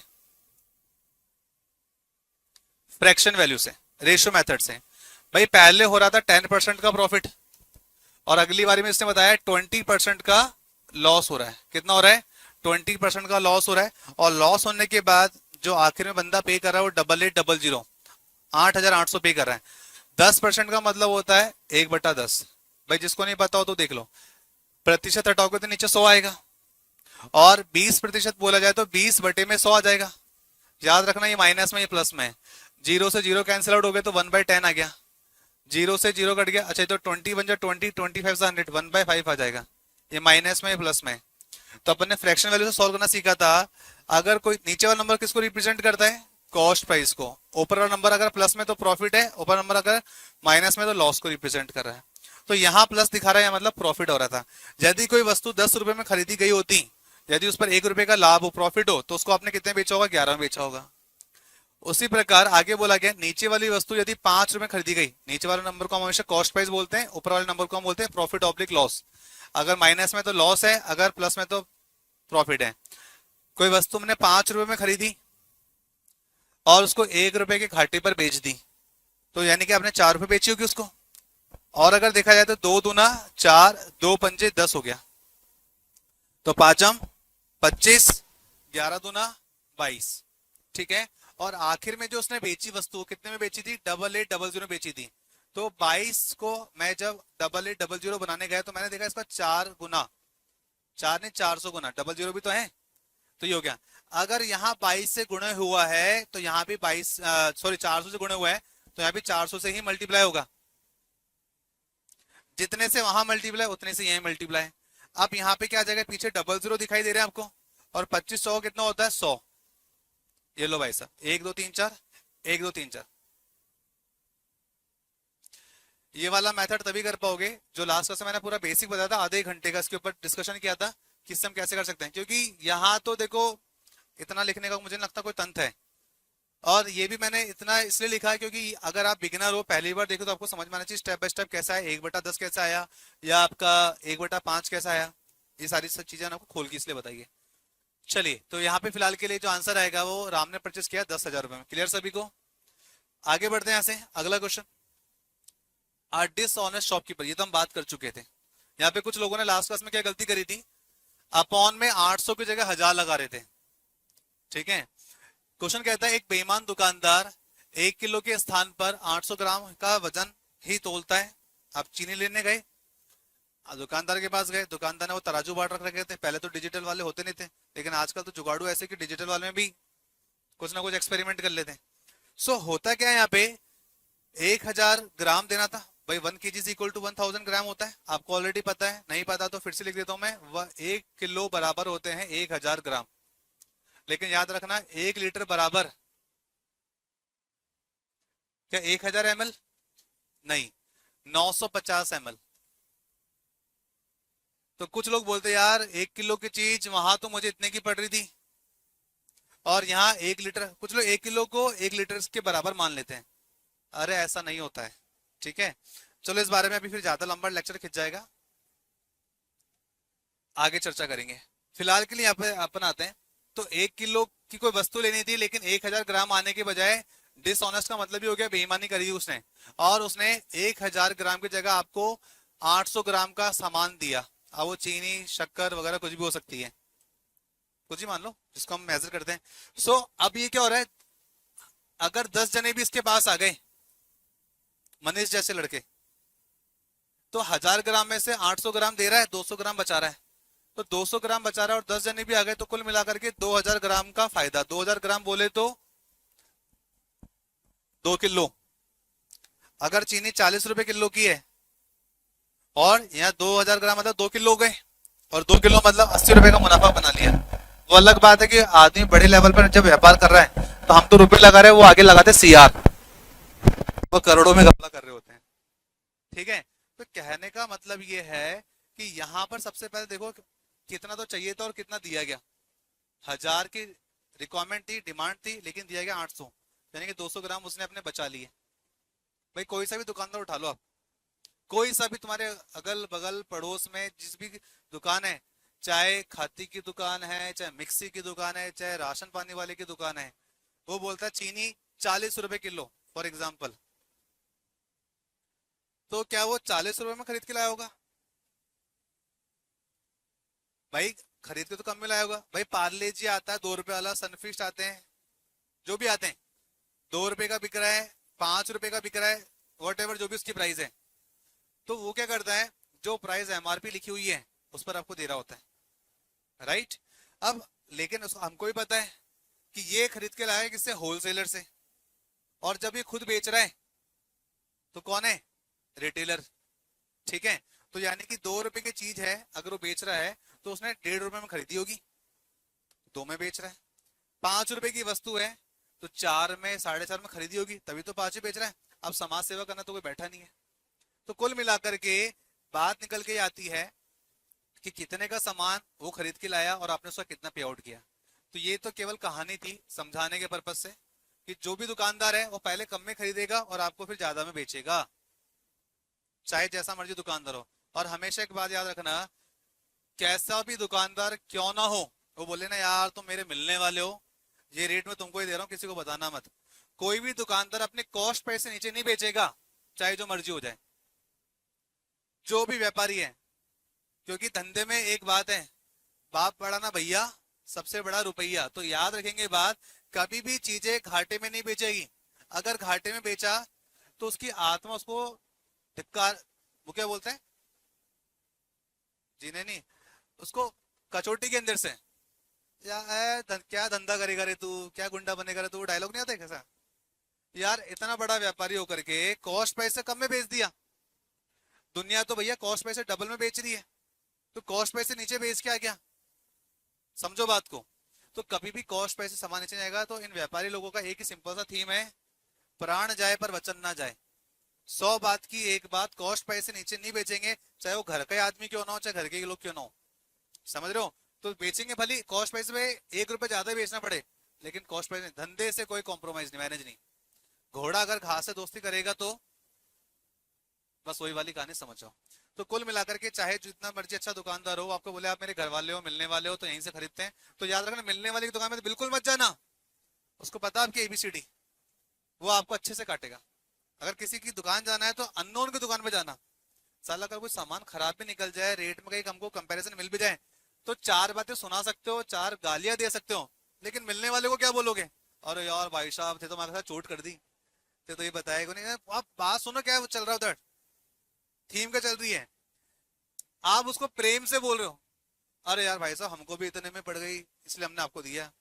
फ्रैक्शन वैल्यू से, रेशियो मेथड से। भाई पहले हो रहा था 10% का प्रॉफिट और अगली बारी में इसने बताया 20% का लॉस हो रहा है। कितना हो रहा है 20% का लॉस हो रहा है, और लॉस होने के बाद जो आखिर में बंदा पे कर रहा है वो 8800 8,800 पे कर रहा है। 10% का मतलब होता है 1/10। भाई जिसको नहीं पता हो तो देख लो, प्रतिशत हटाओगे तो नीचे 100 आएगा, और 20% बोला जाए तो 20/100 आ जाएगा। याद रखना ये माइनस में ये प्लस में है, जीरो से जीरो कैंसिल आउट हो गया तो 1/10 आ गया, जीरो से जीरो कट गया, अच्छा तो 20 बन जाए 20 25 से 100 1/5 आ जाएगा, ये माइनस में प्लस में। तो अपन ने फ्रैक्शन वैल्यू से सॉल्व करना सीखा था। अगर कोई नीचे वाला नंबर किसको रिप्रेजेंट करता है कॉस्ट प्राइस को, ऊपर वाला नंबर अगर प्लस में तो प्रॉफिट है, ऊपर नंबर अगर माइनस में तो लॉस को रिप्रेजेंट कर रहा है। तो यहाँ प्लस दिखा रहा है मतलब प्रॉफिट हो रहा था। यदि कोई वस्तु 10 रुपए में खरीदी गई होती, यदि उस पर 1 रुपए का लाभ हो प्रॉफिट हो, तो उसको आपने कितने बेचा होगा 11 में बेचा होगा। उसी प्रकार आगे बोला गया नीचे वाली वस्तु यदि 5 रुपए खरीदी गई, नीचे वाले नंबर को हम हमेशा कॉस्ट प्राइस बोलते हैं, ऊपर वाले नंबर को हम बोलते हैं प्रॉफिट ऑब्लिक लॉस। अगर माइनस में तो लॉस है, अगर प्लस में तो प्रॉफिट है। कोई वस्तु हमने 5 रुपए में खरीदी और उसको 1 रुपए के घाटे पर बेच दी, तो यानी कि आपने 4 रुपए बेची होगी उसको। और अगर देखा जाए तो 2 दूना 4 2 पंजे 10 हो गया, तो 5 25 11 दूना 22। ठीक है, और आखिर में जो उसने बेची वस्तु कितने में बेची थी 8800 बेची थी। तो 22 को मैं जब 8800 बनाने गया तो मैंने देखा इसका 4 गुना, 4 ने 400 गुना, 00 भी तो है, तो ये हो गया। अगर यहाँ 22 से गुणा हुआ है तो यहाँ भी 400 से गुणा हुआ है तो यहाँ भी 400 से ही मल्टीप्लाई होगा, जितने से वहां मल्टीप्लाई उतने से यही मल्टीप्लाई। अब यहाँ पे क्या आ जाएगा, पीछे 00 दिखाई दे रहे हैं आपको, और 2500 कितना होता है 100। ये लो भाई साहब 1 2 3 4 1 2 3 4। ये वाला मेथड तभी कर पाओगे जो लास्ट क्लास में मैंने पूरा बेसिक बताया था, आधे घंटे का इसके ऊपर डिस्कशन किया था कि हम कैसे कर सकते हैं। क्योंकि यहाँ तो देखो इतना लिखने का मुझे नहीं लगता कोई तंत्र है, और ये भी मैंने इतना इसलिए लिखा है क्योंकि अगर आप बिगिनर हो पहली बार देखो तो आपको समझ में आना चाहिए स्टेप बाय स्टेप कैसा है, 1/10 कैसा आया या आपका 1/5 कैसा आया, ये सारी सब चीजें आपको खोल के इसलिए बताइए। चलिए तो यहाँ पे फिलहाल के लिए जो आंसर आएगा वो राम ने परचेस किया 10,000 रुपए में। क्लियर सभी को, आगे बढ़ते हैं यहाँ से अगला क्वेश्चन। आर डिसऑनेस्ट शॉपकीपर, ये तो हम बात कर चुके थे। यहाँ पे कुछ लोगों ने लास्ट क्लास में क्या गलती करी थी, अपॉन में 800 की जगह 1000 लगा रहे थे। ठीक है, क्वेश्चन कहता है एक बेईमान दुकानदार 1 किलो के स्थान पर 800 ग्राम का वजन ही तोलता है। आप चीनी लेने गए, दुकानदार के पास गए, दुकानदार ने वो तराजू बाट रख रखे थे। पहले तो डिजिटल वाले होते नहीं थे, लेकिन आजकल तो जुगाड़ू ऐसे कि डिजिटल वाले में भी कुछ ना कुछ एक्सपेरिमेंट कर लेते हैं। सो होता क्या है यहाँ पे 1000 ग्राम देना था। भाई 1 kg इज इक्वल टू 1000 ग्राम होता है, आपको ऑलरेडी पता है, नहीं पता तो फिर से लिख देता हूं मैं। 1 किलो बराबर होते हैं 1000 ग्राम, लेकिन याद रखना 1 लीटर बराबर क्या 1000 ml नहीं, 950 ml। तो कुछ लोग बोलते यार 1 किलो की चीज वहां तो मुझे इतने की पड़ रही थी और यहाँ 1 लीटर, कुछ लोग 1 किलो को 1 लीटर के बराबर मान लेते हैं। अरे ऐसा नहीं होता है। ठीक है, चलो इस बारे में अभी फिर ज्यादा लंबा लेक्चर खिंच जाएगा, आगे चर्चा करेंगे। फिलहाल के लिए यहाँ पे अपन आते हैं। तो 1 किलो की कोई वस्तु लेनी थी, लेकिन 1000 ग्राम आने के बजाय डिसऑनेस्ट का मतलब ही हो गया बेईमानी करी उसने, और उसने 1000 ग्राम की जगह आपको 800 ग्राम का सामान दिया, अब वो चीनी शक्कर वगैरह कुछ भी हो सकती है, कुछ ही मान लो जिसको हम मेजर करते हैं। सो अब ये क्या हो रहा है, अगर 10 जने भी इसके पास आ गए, मनीष जैसे लड़के, तो 1000 ग्राम में से 800 ग्राम दे रहा है, 200 ग्राम बचा रहा है। तो 200 ग्राम बचा रहा है और 10 जने भी आ गए, तो कुल मिलाकर के 2000 ग्राम का फायदा। 2000 ग्राम बोले तो 2 किलो। अगर चीनी 40 रुपए किलो की है और यहाँ 2000 ग्राम मतलब 2 किलो हो गए, और 2 किलो मतलब 80 रुपए का मुनाफा बना लिया। वो अलग बात है कि आदमी बड़े लेवल पर जब व्यापार कर रहा है तो हम तो रुपए लगा रहे हैं, वो आगे लगाते सीआर, वो करोड़ों में घपला कर रहे होते हैं। ठीक है, तो कहने का मतलब ये है कि यहाँ पर सबसे पहले देखो कितना तो चाहिए था और कितना दिया गया। 1000 की रिक्वायरमेंट थी, डिमांड थी, लेकिन दिया गया 800, यानी कि 200 ग्राम उसने अपने बचा लिए। भाई कोई सा भी दुकानदार उठा लो आप, कोई सा भी तुम्हारे अगल बगल पड़ोस में जिस भी दुकान है, चाहे खाती की दुकान है, चाहे मिक्सी की दुकान है, चाहे राशन पानी वाले की दुकान है, वो बोलता है चीनी 40 रुपए किलो फॉर एग्जाम्पल, तो क्या वो 40 रुपए में खरीद के लाया होगा? भाई खरीद के तो कम में लाया होगा। भाई पार्ले जी आता है 2 रुपए वाला, सनफिस्ट आते हैं, जो भी आते हैं, 2 रुपए का बिक रहा है, 5 रुपए का बिक रहा है, वॉट एवर जो भी उसकी प्राइस है, तो वो क्या करता है, जो प्राइस एमआरपी लिखी हुई है उस पर आपको दे रहा होता है, राइट। अब लेकिन हमको भी पता है कि ये खरीद के लाया है किससे, होलसेलर से, और जब ये खुद बेच रहा है तो कौन है, रिटेलर। ठीक है, तो यानी कि 2 रुपए की चीज है, अगर वो बेच रहा है तो उसने 1.5 रुपए में खरीदी होगी, 2 में बेच रहा है। 5 रुपए की वस्तु है तो 4 में, 4.5 में खरीदी होगी, तभी तो 5 ही बेच रहा है। अब समाज सेवा करना तो कोई बैठा नहीं है। तो कुल मिलाकर के बात निकल के आती है कि कितने का सामान वो खरीद के लाया और आपने उसका कितना पे आउट किया। तो ये तो केवल कहानी थी समझाने के पर्पज से कि जो भी दुकानदार है वो पहले कम में खरीदेगा और आपको फिर ज्यादा में बेचेगा, चाहे जैसा मर्जी दुकानदार हो। और हमेशा एक बात याद रखना, कैसा भी दुकानदार क्यों ना हो, वो बोले ना यार तुम मेरे मिलने वाले हो, ये रेट में तुमको ही दे रहा हूँ, किसी को बताना मत। कोई भी दुकानदार अपने कॉस्ट प्राइस से नीचे नहीं बेचेगा, चाहे जो मर्जी हो जाए, जो भी व्यापारी है। क्योंकि धंधे में एक बात है, बाप बड़ा ना भैया, सबसे बड़ा रुपया। तो याद रखेंगे बात, कभी भी चीजें घाटे में नहीं बेचेगी। अगर घाटे में बेचा तो उसकी आत्मा उसको धिक्कार, वो क्या बोलते हैं, जीने नहीं, उसको कचोटी के अंदर से, या क्या धंधा करेगा रे तू, क्या गुंडा बनेगा रे तू, डायलॉग नहीं आता है कैसा? यार इतना बड़ा व्यापारी होकर के कॉस्ट प्राइस से कम में बेच दिया। दुनिया तो भैया कॉस्ट प्राइस से डबल में बेच रही है, तो कॉस्ट प्राइस से नीचे बेच के आ गया, समझो बात को। तो कभी भी कॉस्ट प्राइस से सामान नीचे जाएगा तो इन व्यापारी लोगों का एक ही सिंपल सा थीम है, प्राण जाए पर वचन ना जाए। 100 बात की एक बात, कॉस्ट प्राइस से नीचे नहीं बेचेंगे, चाहे वो घर का आदमी क्यों ना हो, चाहे घर के लोग क्यों ना हो, समझ रहे हो। तो बेचेंगे भले कॉस्ट प्राइस में 1 रुपए ज्यादा बेचना पड़े, लेकिन कॉस्ट प्राइस धंधे से कोई कॉम्प्रोमाइज नहीं, मैनेज नहीं। घोड़ा अगर घास से दोस्ती करेगा तो बस वही वाली कहानी समझ जाओ। तो कुल मिलाकर के चाहे जितना मर्जी अच्छा दुकानदार हो, आपको बोले आप मेरे घर वाले हो, मिलने वाले हो, तो यहीं से खरीदते हैं, तो याद रखना मिलने वाली की दुकान में तो बिल्कुल मत जाना, उसको पता आपकी एबीसीडी, वो आपको अच्छे से काटेगा। अगर किसी की दुकान जाना है तो अननोन की दुकान में जाना, साला अगर कोई सामान खराब भी निकल जाए, रेट में कहीं हमको कंपैरिजन मिल भी जाए, तो 4 बातें सुना सकते हो, 4 गालियां दे सकते हो, लेकिन मिलने वाले को क्या बोलोगे, अरे यार भाई साहब थे तो हमारे साथ चोट कर दी, तो ये बताएगा नहीं। आप बात सुनो क्या चल रहा है उधर, थीम क्या चल रही है, आप उसको प्रेम से बोल रहे हो, अरे यार भाई साहब हमको भी इतने में पड़ गई इसलिए हमने आपको दिया,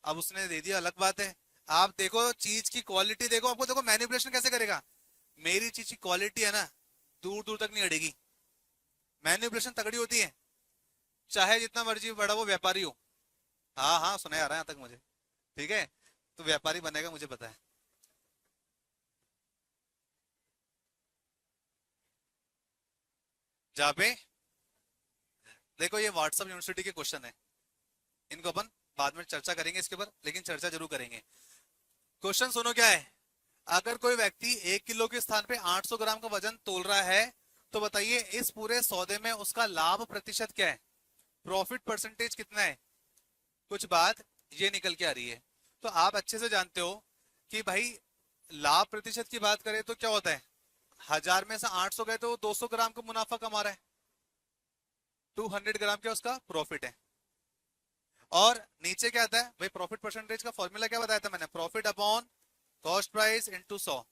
अब उसने दे दिया अलग बात है। आप देखो चीज की क्वालिटी देखो, आपको देखो मैनिपुलेशन कैसे करेगा, मेरी चीज की क्वालिटी है ना दूर दूर तक नहीं अड़ेगी, मैनिपुलेशन तगड़ी होती है, चाहे जितना मर्जी बड़ा वो व्यापारी हो। हाँ हाँ सुनाया आ रहा है यहाँ तक मुझे, ठीक है, तो व्यापारी बनेगा मुझे पता है। जहाँ पे देखो ये व्हाट्सएप यूनिवर्सिटी के क्वेश्चन है, इनको अपन बाद में चर्चा करेंगे इसके ऊपर, लेकिन चर्चा जरूर करेंगे। क्वेश्चन सुनो क्या है, अगर कोई व्यक्ति 1 किलो के स्थान पे 800 ग्राम का वजन तोल रहा है, तो बताइए इस पूरे सौदे में उसका लाभ प्रतिशत क्या है, प्रॉफिट परसेंटेज कितना है। कुछ बात ये निकल के आ रही है, तो आप अच्छे से जानते हो कि भाई लाभ प्रतिशत की बात करें तो क्या होता है, 1000 में से 800 गए तो वो 200 ग्राम का मुनाफा कमा रहा है, 200 ग्राम का उसका प्रॉफिट है। और नीचे क्या आता है भाई, प्रॉफिट परसेंटेज का फॉर्मूला क्या बताया था मैंने, profit upon cost price into 100।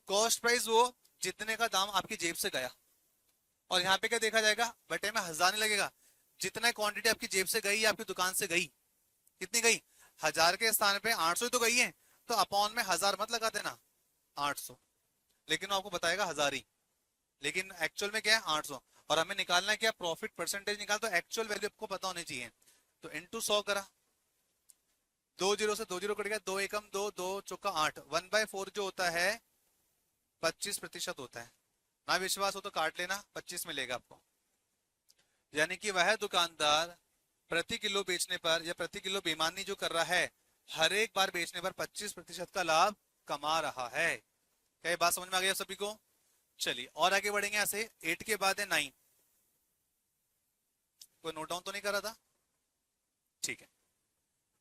Cost price वो जितने का दाम आपकी जेब से गया, और यहाँ पे क्या देखा जाएगा, बटे में 1000 नहीं लगेगा, जितना क्वांटिटी आपकी जेब से गई, आपकी दुकान से गई, कितनी गई, 1000 के स्थान पे 800 ही तो गई है, तो अपॉन में 1000 मत लगा देना, 800, लेकिन वो आपको बताएगा 1000 ही, लेकिन एक्चुअल में क्या है 800। और हमें निकालना है क्या, प्रॉफिट परसेंटेज निकाल, तो एक्चुअल वैल्यू आपको पता होनी चाहिए। तो इनटू 100 करा, 2 जीरो से 2 जीरो कट गया, 2 एकम 2, 2 चौका 8, 1/4 जो होता है 25% होता है। ना विश्वास हो तो काट लेना, 25 मिलेगा आपको। यानी कि वह दुकानदार प्रति किलो बेचने पर या प्रति किलो बेईमानी जो कर रहा है, हर एक बार बेचने पर 25% का लाभ कमा रहा है। क्या ये बात समझ में आ गई सभी को? चलिए और आगे बढ़ेंगे। यहाँ से 8 के बाद है 9, कोई नोट डाउन तो नहीं कर रहा था? ठीक है,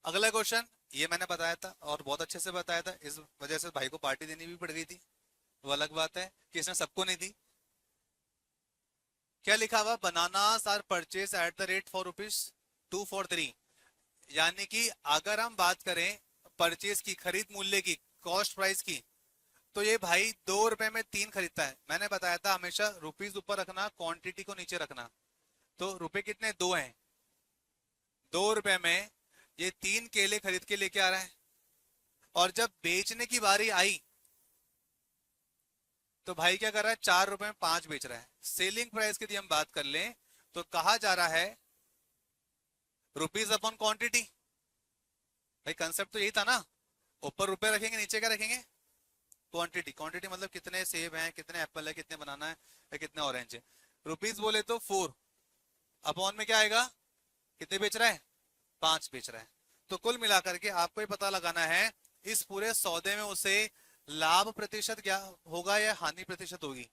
अगला क्वेश्चन ये मैंने बताया था और बहुत अच्छे से बताया था, इस वजह से भाई को पार्टी देनी भी पड़ गई थी, वो अलग बात है कि इसने सबको नहीं दी। क्या लिखा हुआ, bananas are purchase at the rate for ₹243। यानी कि अगर हम बात करें परचेज की, खरीद मूल्य की, कॉस्ट प्राइस की, तो ये भाई 2 रुपए में 3 खरीदता है। मैंने बताया था हमेशा रुपीज ऊपर रखना, क्वांटिटी को नीचे रखना। तो रुपए कितने, 2 हैं, 2 रुपए में ये 3 केले खरीद के लेके आ रहा है। और जब बेचने की बारी आई तो भाई क्या कर रहा है, 4 रुपए में 5 बेच रहा है। सेलिंग प्राइस की यदि हम बात कर लें तो कहा जा रहा है रुपीज अपॉन क्वांटिटी। भाई कंसेप्ट तो यही था ना, ऊपर रुपए रखेंगे, नीचे क्या रखेंगे, क्वांटिटी। क्वांटिटी मतलब कितने सेब हैं, कितने एप्पल है, कितने बनाना है या कितने ऑरेंज है। रुपीज बोले तो 4, अपॉन में क्या आएगा, कितने बेच रहा है, 5 बेच रहा है। तो कुल मिलाकर के आपको ये पता लगाना है इस पूरे सौदे में उसे लाभ प्रतिशत क्या होगा या हानि प्रतिशत होगी।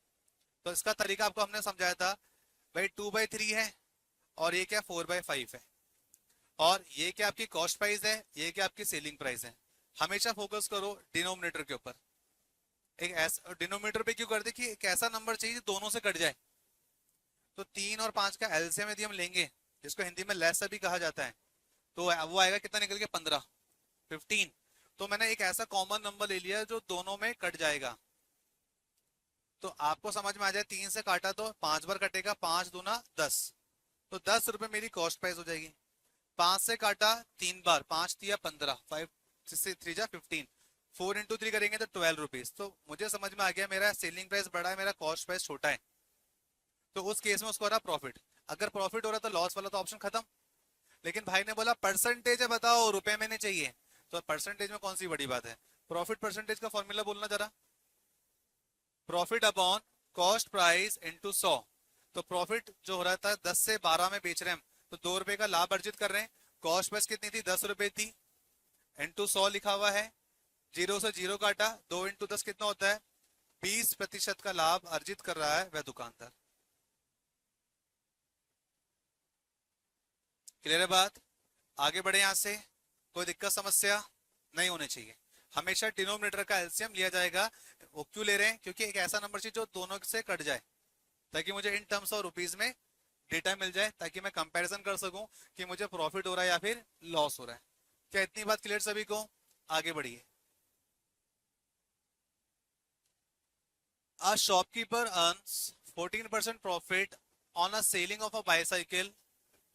तो इसका तरीका आपको हमने समझाया था भाई, 2/3 है और ये क्या 4/5 है, और ये क्या आपकी कॉस्ट प्राइस है, ये क्या आपकी सेलिंग प्राइस है। हमेशा फोकस करो डिनोमिनेटर के ऊपर। एक ऐसा डिनोमिनेटर पे क्यों करते कि एक ऐसा नंबर चाहिए दोनों से कट जाए। तो 3 और 5 का एलसीएम यदि हम लेंगे, जिसको हिंदी में लेसा भी कहा जाता है, तो वो आएगा कितना निकल के 15, 15। तो मैंने एक ऐसा कॉमन नंबर ले लिया जो दोनों में कट जाएगा। तो आपको समझ में आ जाए, 3 से काटा तो 5 बार कटेगा, 5 दूना 10, तो 10 रुपए मेरी कॉस्ट प्राइस हो जाएगी। 5 से काटा 3 बार, 5 दिया 15, 5 से 3 जा 15, 4 इंटू 3 करेंगे तो 12 रुपीज। तो मुझे समझ में आ गया मेरा सेलिंग प्राइस बड़ा है, मेरा कॉस्ट प्राइस छोटा है। तो उस केस में उसको हो रहा प्रॉफिट। अगर प्रॉफिट हो रहा तो लॉस वाला तो ऑप्शन खत्म। लेकिन भाई ने बोला परसेंटेज है बताओ, रुपए में नहीं चाहिए, तो परसेंटेज में कौन सी बड़ी बात है। प्रॉफिट परसेंटेज का फॉर्मूला बोलना जरा, profit upon cost price into 100। तो प्रॉफिट जो हो रहा था 10 से 12 में बेच रहे हैं हम, तो 2 रुपए का लाभ अर्जित कर रहे हैं। कॉस्ट प्राइस कितनी थी, 10 रुपए थी, इनटू 100 लिखा हुआ है। 0 से 0 काटा, 2 इंटू 10 कितना होता है, 20% का लाभ अर्जित कर रहा है वह दुकानदार। क्लियर है बात? आगे बढ़े यहां से, कोई दिक्कत समस्या नहीं होनी चाहिए। हमेशा डिनोमिनेटर का एलसीएम लिया जाएगा। वो क्यों ले रहे हैं, क्योंकि एक ऐसा नंबर चाहिए जो दोनों से कट जाए, ताकि मुझे इन टर्म्स और रुपीज में डेटा मिल जाए, ताकि मैं कंपैरिजन कर सकूं कि मुझे प्रॉफिट हो रहा है या फिर लॉस हो रहा है। क्या इतनी बात क्लियर सभी को? आगे बढ़िए। A shopkeeper earns 14% profit on a selling of a bicycle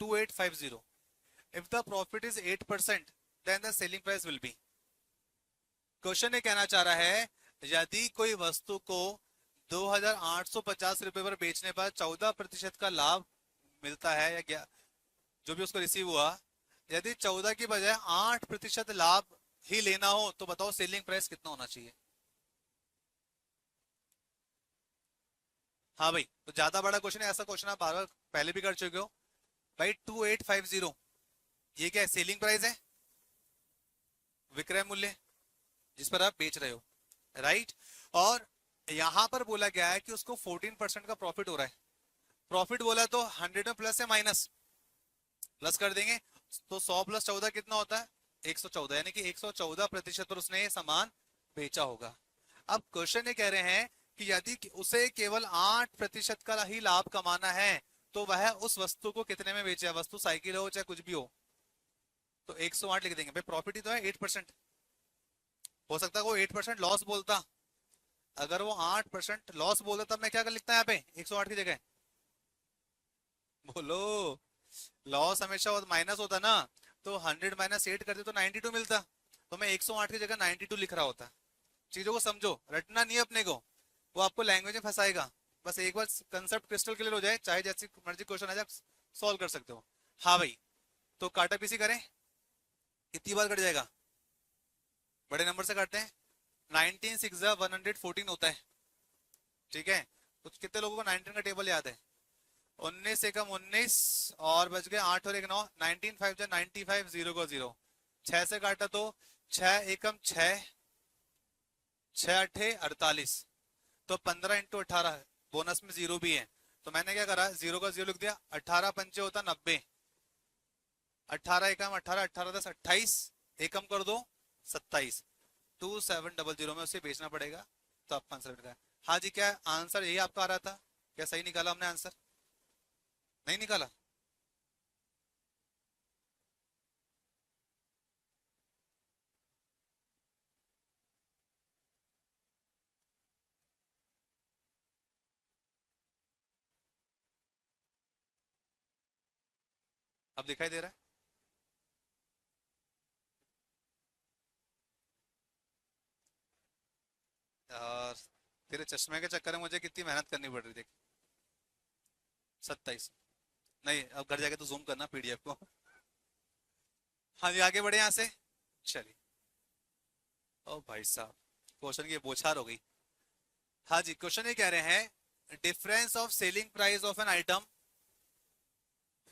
2850. If the profit is 8%, then the selling price will be. Question ये कहना चाह रहा है, यदि कोई वस्तु को 2850 रुपए पर बेचने पर 14% का लाभ मिलता है, या जो भी उसको रिसीव हुआ, यदि 14 की बजाय 8% लाभ ही लेना हो तो बताओ सेलिंग प्राइस कितना होना चाहिए। हाँ भाई, तो ज्यादा बड़ा क्वेश्चन है, ऐसा क्वेश्चन आप बार बार पहले भी कर चुके हो। भाई 2850 ये क्या है, सेलिंग प्राइस है, विक्रय मूल्य जिस पर आप बेच रहे हो, राइट। और यहां पर बोला गया है कि उसको 14% का प्रॉफिट हो रहा है। प्रॉफिट बोला तो 100 में प्लस है माइनस, प्लस कर देंगे, तो 100 प्लस 14 कितना होता है, 114, यानी कि 114% पर उसने ये सामान बेचा होगा। अब क्वेश्चन ये कह रहे हैं कि यदि उसे केवल 8% का ही लाभ कमाना है तो वह उस वस्तु को कितने में बेचे, वस्तु साइकिल हो चाहे कुछ भी हो, तो 108 लिख देंगे भाई, प्रॉफिट ही तो है 8%। हो सकता है वो 8% लॉस बोलता, अगर वो 8% लॉस बोलता तब मैं क्या कर लिखता यहाँ पे 108 की जगह, बोलो। लॉस हमेशा माइनस होता ना, तो 100 माइनस 8 करते तो 92 मिलता, तो मैं 108 की जगह 92 लिख रहा होता। चीजों को समझो, रटना नहीं है अपने को, वो आपको लैंग्वेज में फंसाएगा। बस एक बार कंसेप्ट क्रिस्टल क्लियर हो जाए, चाहे जैसी मर्जी क्वेश्चन आ जाए सॉल्व कर सकते हो। हाँ भाई, तो काटा पीसी करें, कितनी बार कट जाएगा, बड़े नंबर से काटते हैं। 19 6 114 होता है, ठीक है। तो कितने लोगों को 19 का टेबल याद है, 19 से कम 19 और बच गए 8 और 1 9, 19 5 जा 95, 0 को 0, 6 से काटा तो 6 एकम 6, 6 अठे 48, तो 15 इंटू 18, बोनस में 0 भी है, तो मैंने क्या करा 0 का 0 लिख दिया, 18 पंचे होता 90, 18 एकम 18, 18 10 28, एकम कर दो 27, 2700 में उसे बेचना पड़ेगा, तो आपका आंसर मिल गया। हाँ जी, क्या आंसर यही आपका आ रहा था, क्या सही निकाला हमने आंसर, नहीं निकाला? अब दिखाई दे रहा है? और तेरे चश्मे के चक्कर में मुझे कितनी मेहनत करनी पड़ रही थी। 27, नहीं अब घर जाके तो जूम करना पीडीएफ को। हाँ जी, आगे बढ़े यहाँ से, चलिए। ओ भाई साहब, क्वेश्चन की बौछार हो गई। हाँ जी, क्वेश्चन ये कह रहे हैं difference of selling price of an item,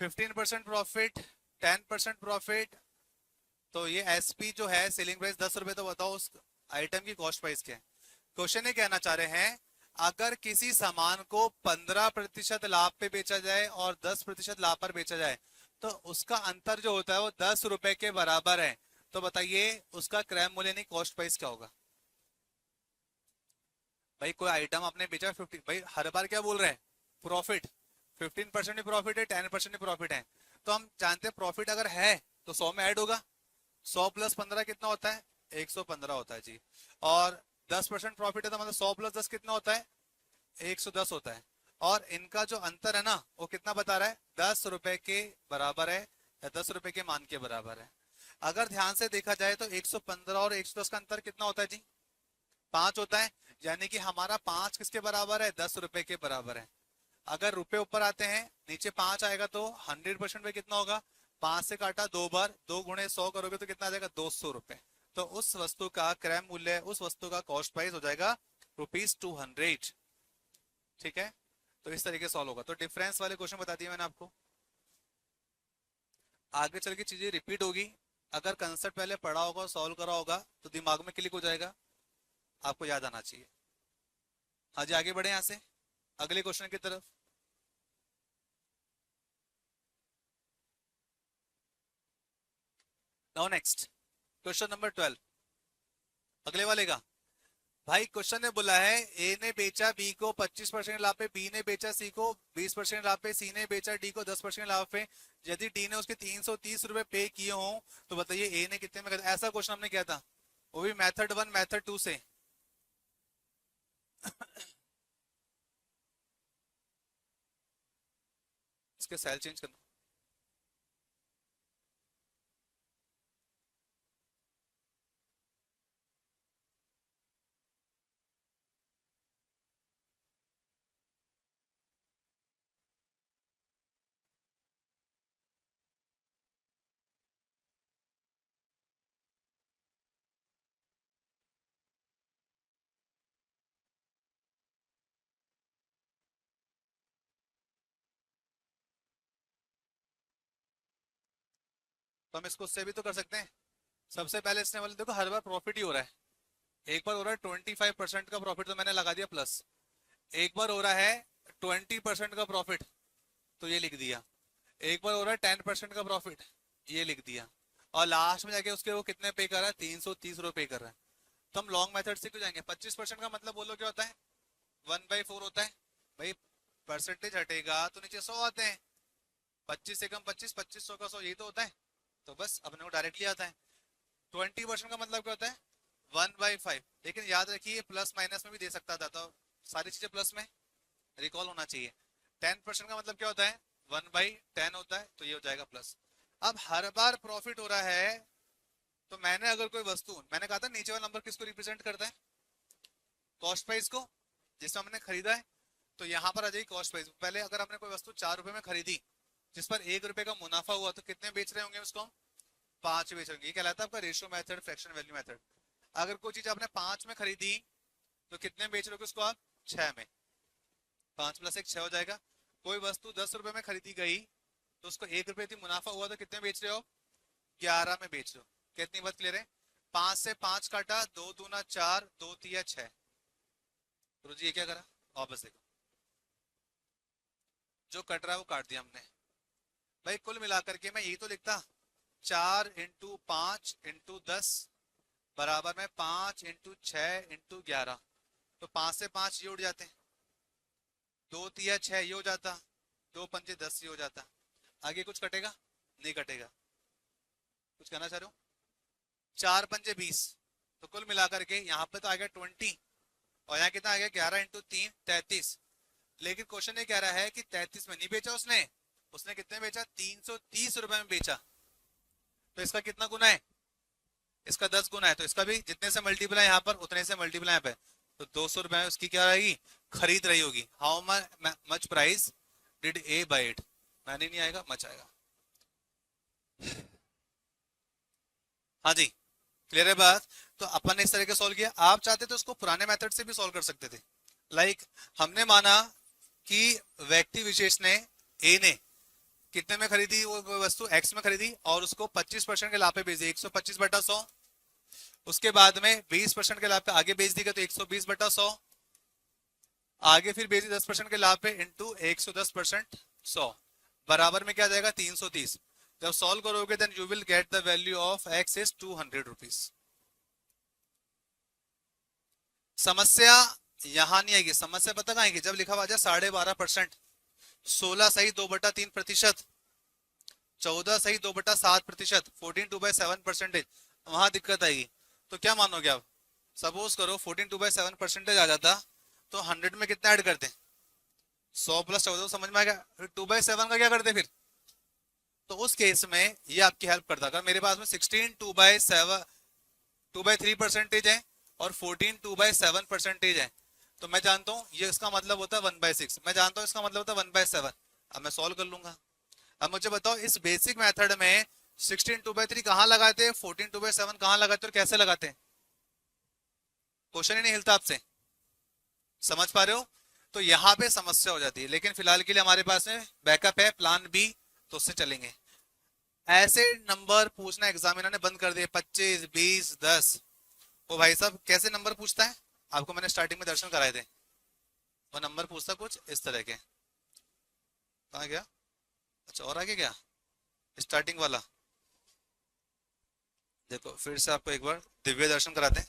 15% profit, 10% profit, तो ये एसपी जो है सेलिंग प्राइस 10 रुपए, तो बताओ उस आइटम की कॉस्ट प्राइस क्या है। क्वेश्चन ये कहना चाह रहे हैं अगर किसी सामान को 15% लाभ पे बेचा जाए और 10% लाभ पर बेचा जाए तो उसका अंतर जो होता है वो 10 रुपए के बराबर है, तो बताइए उसका क्रय मूल्य नहीं कॉस्ट प्राइस क्या होगा। भाई कोई आइटम आपने बेचा 50, भाई हर बार क्या बोल रहे हैं, प्रॉफिट, 15% ही प्रॉफिट है, 10% ही प्रॉफिट है, तो हम जानते हैं प्रॉफिट अगर है तो 100 में ऐड होगा, 100 प्लस 15 कितना होता है, 115 होता है जी। और 10% प्रॉफिट है तो मतलब 100 प्लस 10 कितना होता है, 110 होता है। और इनका जो अंतर है ना वो कितना बता रहा है, 10 रुपए के बराबर है या 10 रुपए के मान के बराबर है। अगर ध्यान से देखा जाए तो 115 और 110 का अंतर कितना होता है जी, 5 होता है, यानी कि हमारा 5 किसके बराबर है, 10 रुपए के बराबर है। अगर रुपए ऊपर आते हैं नीचे 5 आएगा तो 100% पे कितना होगा, 5 से काटा 2 बार, 2 गुणे 100 करोगे तो कितना आ जाएगा, 200 रुपए। तो उस वस्तु का क्रय मूल्य, उस वस्तु का कॉस्ट प्राइस हो जाएगा ₹200। ठीक है, तो इस तरीके सॉल्व होगा। तो डिफरेंस वाले क्वेश्चन बता दिए मैंने आपको, आगे चल के चीजें रिपीट होगी, अगर कंसेप्ट पहले पढ़ा होगा सॉल्व करा होगा तो दिमाग में क्लिक हो जाएगा, आपको याद आना चाहिए। हाँ जी, आगे बढ़े यहाँ से अगले क्वेश्चन की तरफ। नाउ नेक्स्ट क्वेश्चन नंबर 12, अगले वाले का। भाई क्वेश्चन ने बोला है ए ने बेचा बी को 25% लाभ पे, बी ने बेचा सी को 20% लाभ पे, सी ने बेचा डी को 10% लाभ पे, यदि डी ने उसके 330 रुपए पे किए हो तो बताइए ए ने कितने में कर, ऐसा क्वेश्चन हमने किया था, वो भी मेथड 1 मेथड 2 से। इसके सेल चेंज करना। तो हम इसको उससे भी तो कर सकते हैं। सबसे पहले इसने बोले देखो हर बार प्रॉफिट ही हो रहा है, एक बार हो रहा है 25% का प्रॉफिट तो मैंने लगा दिया प्लस, एक बार हो रहा है 20% का प्रॉफिट तो ये लिख दिया, एक बार हो रहा है 10% का प्रॉफिट ये लिख दिया, और लास्ट में जाके उसके वो कितने पे कर रहा है, 330 रुपए पे कर रहा है। तो हम लॉन्ग मेथड से क्यों जाएंगे, 25% का मतलब बोलो क्या होता है, 1/4 होता है भाई, परसेंटेज हटेगा तो नीचे 100 आते हैं, 25 से कम 25, 2500 का 100, यही तो होता है। तो बस अपने को डायरेक्टली आता है। 20% का मतलब क्या होता है 1/5, लेकिन याद रखिए प्लस माइनस में भी दे सकता था, तो सारी चीजें प्लस में रिकॉल होना चाहिए। 10% का मतलब क्या होता है 1/10 होता है, तो ये हो जाएगा प्लस। अब हर बार प्रॉफिट हो रहा है, तो मैंने अगर कोई वस्तु, मैंने कहा था नीचे वाला नंबर किसको रिप्रेजेंट करता है, कॉस्ट प्राइस को, जिसमें हमने खरीदा है। तो यहाँ पर आ जाएगी कॉस्ट प्राइस। पहले अगर हमने कोई वस्तु 4 रुपए में खरीदी, जिस पर 1 रुपए का मुनाफा हुआ, तो कितने बेच रहे होंगे उसको, 5 बेच रहे होंगे। ये कहलाता है आपका ratio method, fraction value method. अगर कोई चीज आपने 5 में खरीदी, तो कितने बेच रहे हो उसको आप, 6 में। 5 + 1 6 हो जाएगा। कोई वस्तु 10 रुपए में खरीदी गई, तो उसको 1 रुपए थी मुनाफा हुआ, तो कितने बेच रहे हो, 11 में बेच रहे हो। कितनी बात क्लियर है। 5 से 5 काटा, 2 दूना 4, 2 तिया 6। गुरु जी ये क्या करा, वापस देखो, जो कट रहा है वो काट दिया हमने। भाई कुल मिलाकर के मैं यही तो लिखता, 4 × 5 × 10 बराबर में 5 × 6 × 11। तो 5 से 5 ये उड़ जाते हैं, 2 तिया 6 ये हो जाता, 2 पंजे 10 ये हो जाता। आगे कुछ कटेगा, नहीं कटेगा। कुछ कहना चाह रहे हो, 4 पंजे 20, तो कुल मिलाकर के यहाँ पे तो आ गया 20, और यहाँ कितना आ गया 11 × 3 33। लेकिन क्वेश्चन ये कह रहा है कि 33 में नहीं बेचा उसने, उसने कितने बेचा, 330 रुपए में बेचा। तो इसका कितना गुना है, इसका 10 गुना है, तो इसका भी जितने से मल्टीपल है यहाँ पर उतने से मल्टीपल यहाँ पे, तो 200 रुपए में उसकी क्या रहेगी, खरीद रही होगी। How much price did A buy it, मैंने नहीं आएगा, मच आएगा। हाँ जी क्लियर है बात। तो अपन ने इस तरह के सॉल्व किया। आप चाहते तो उसको पुराने मेथड से भी सॉल्व कर सकते थे। लाइक हमने माना कि व्यक्ति विशेष ने, ए ने कितने में खरीदी वो वस्तु, एक्स में खरीदी, और उसको 25% के लाभ पे बेच दी, 125/100। उसके बाद में 20% के लाभ पे आगे बेच दी गई, तो 120/100। आगे फिर बेच दी 10% के लाभ पे इंटू 110% 100, बराबर में क्या जाएगा 330। जब सॉल्व करोगे then you will get the value of x is 200 rupees. समस्या यहां नहीं आएगी, समस्या पता कहां आएगी, जब लिखा हुआ जाए 12.5%, 16 सही 2/3%, 14 सही 2/7%, 14 2/7%, वहां दिक्कत आएगी। तो क्या मानोगे आप, सपोज करो 14 2/7% आ जाता, तो 100 में कितना ऐड करते, 100 + 14, समझ में आ गया। 2/7 का क्या करते फिर, तो उस केस में ये आपकी हेल्प करता। अगर मेरे पास में 16 2/3% है और 14 2/7% है, तो मैं जानता हूं ये इसका मतलब होता है 1/6, मैं जानता हूं इसका मतलब होता है 1/7। अब मैं सॉल्व कर लूंगा। अब मुझे बताओ इस बेसिक मेथड में 16 2/3 कहां लगाते हैं, 14 2/7 कहां लगाते हैं, और कैसे लगाते हैं, क्वेश्चन ही नहीं हिलता आपसे, समझ पा रहे हो। तो यहाँ पे समस्या हो जाती है, लेकिन फिलहाल के लिए हमारे पास में बैकअप है, प्लान बी, तो उससे चलेंगे। ऐसे नंबर पूछना एग्जामिनर ने बंद कर दिए, 25 20 10। वो भाई साहब कैसे नंबर पूछता है, आपको मैंने स्टार्टिंग में दर्शन कराए थे, वो नंबर पूछता कुछ इस तरह के। कहाँ गया, अच्छा और आगे क्या, स्टार्टिंग वाला देखो, फिर से आपको एक बार दिव्य दर्शन कराते हैं।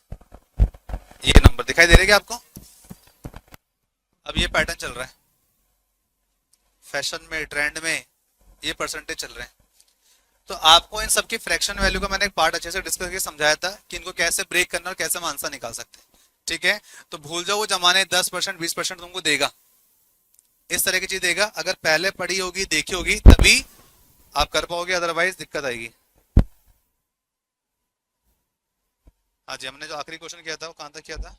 ये नंबर दिखाई दे रहे क्या आपको, अब ये पैटर्न चल रहा है फैशन में, ट्रेंड में, ये परसेंटेज चल रहे हैं। तो आपको इन सबकी फ्रैक्शन वैल्यू का मैंने एक पार्ट अच्छे से डिस्कस करके समझाया था कि इनको कैसे ब्रेक करना और कैसे हम आंसर निकाल सकते हैं। ठीक है, तो भूल जाओ वो जमाने 10% 20% तुमको देगा, इस तरह की चीज देगा। अगर पहले पढ़ी होगी, देखी होगी, तभी आप कर पाओगे, अदरवाइज दिक्कत आएगी। हाँ जी, हमने जो आखिरी क्वेश्चन किया था वो कहां तक किया था,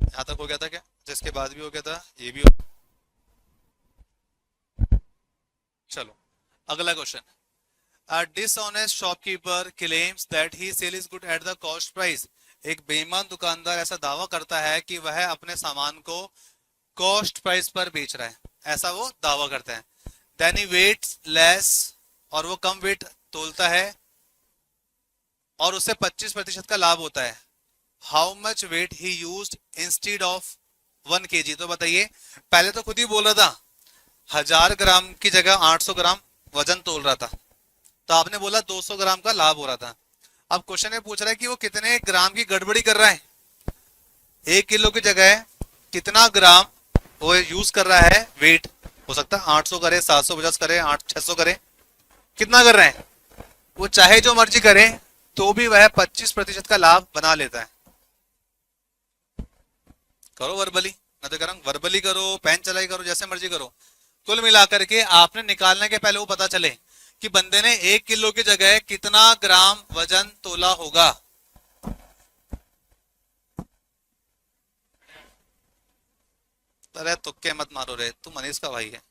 यहां तक हो गया था क्या, जिसके बाद भी हो गया था, ये भी हो। चलो अगला question. A dishonest shopkeeper claims that he sells good at the cost price. एक बेईमान दुकानदार ऐसा दावा करता है कि वह अपने सामान को कॉस्ट प्राइस पर बेच रहा है, ऐसा वो दावा करता है। Then he weighs less, और वो कम वेट तोलता है और उससे 25% का लाभ होता है। How much weight he used instead of 1 kg? तो बताइए, पहले तो खुद ही बोल रहा था 1000 ग्राम की जगह 800 ग्राम वजन तोल रहा था, तो आपने बोला 200 ग्राम का लाभ हो रहा था। अब क्वेश्चन में पूछ रहा है कि वो कितने ग्राम की गड़बड़ी कर रहा है, 1 किलो की जगह कितना ग्राम वो यूज कर रहा है वेट, हो सकता है 800 करे, 750 करे, 600 करे, कितना कर रहे हैं, वो चाहे जो मर्जी करे तो भी वह 25% का लाभ बना लेता है। करो वर्बली, मैं तो कह रहा हूं वर्बली करो, पेन चलाई करो, जैसे मर्जी करो। कुल मिलाकर के आपने निकालने के पहले वो पता चले कि बंदे ने 1 किलो की जगह कितना ग्राम वजन तोला होगा। अरे तुक्के मत मारो रे, तू मनीष का भाई है।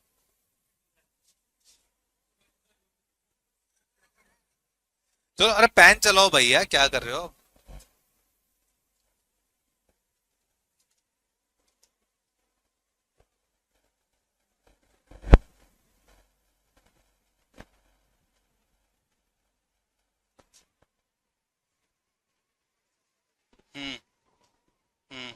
चलो, अरे पेन चलाओ भैया, क्या कर रहे हो। हम्म। हम्म।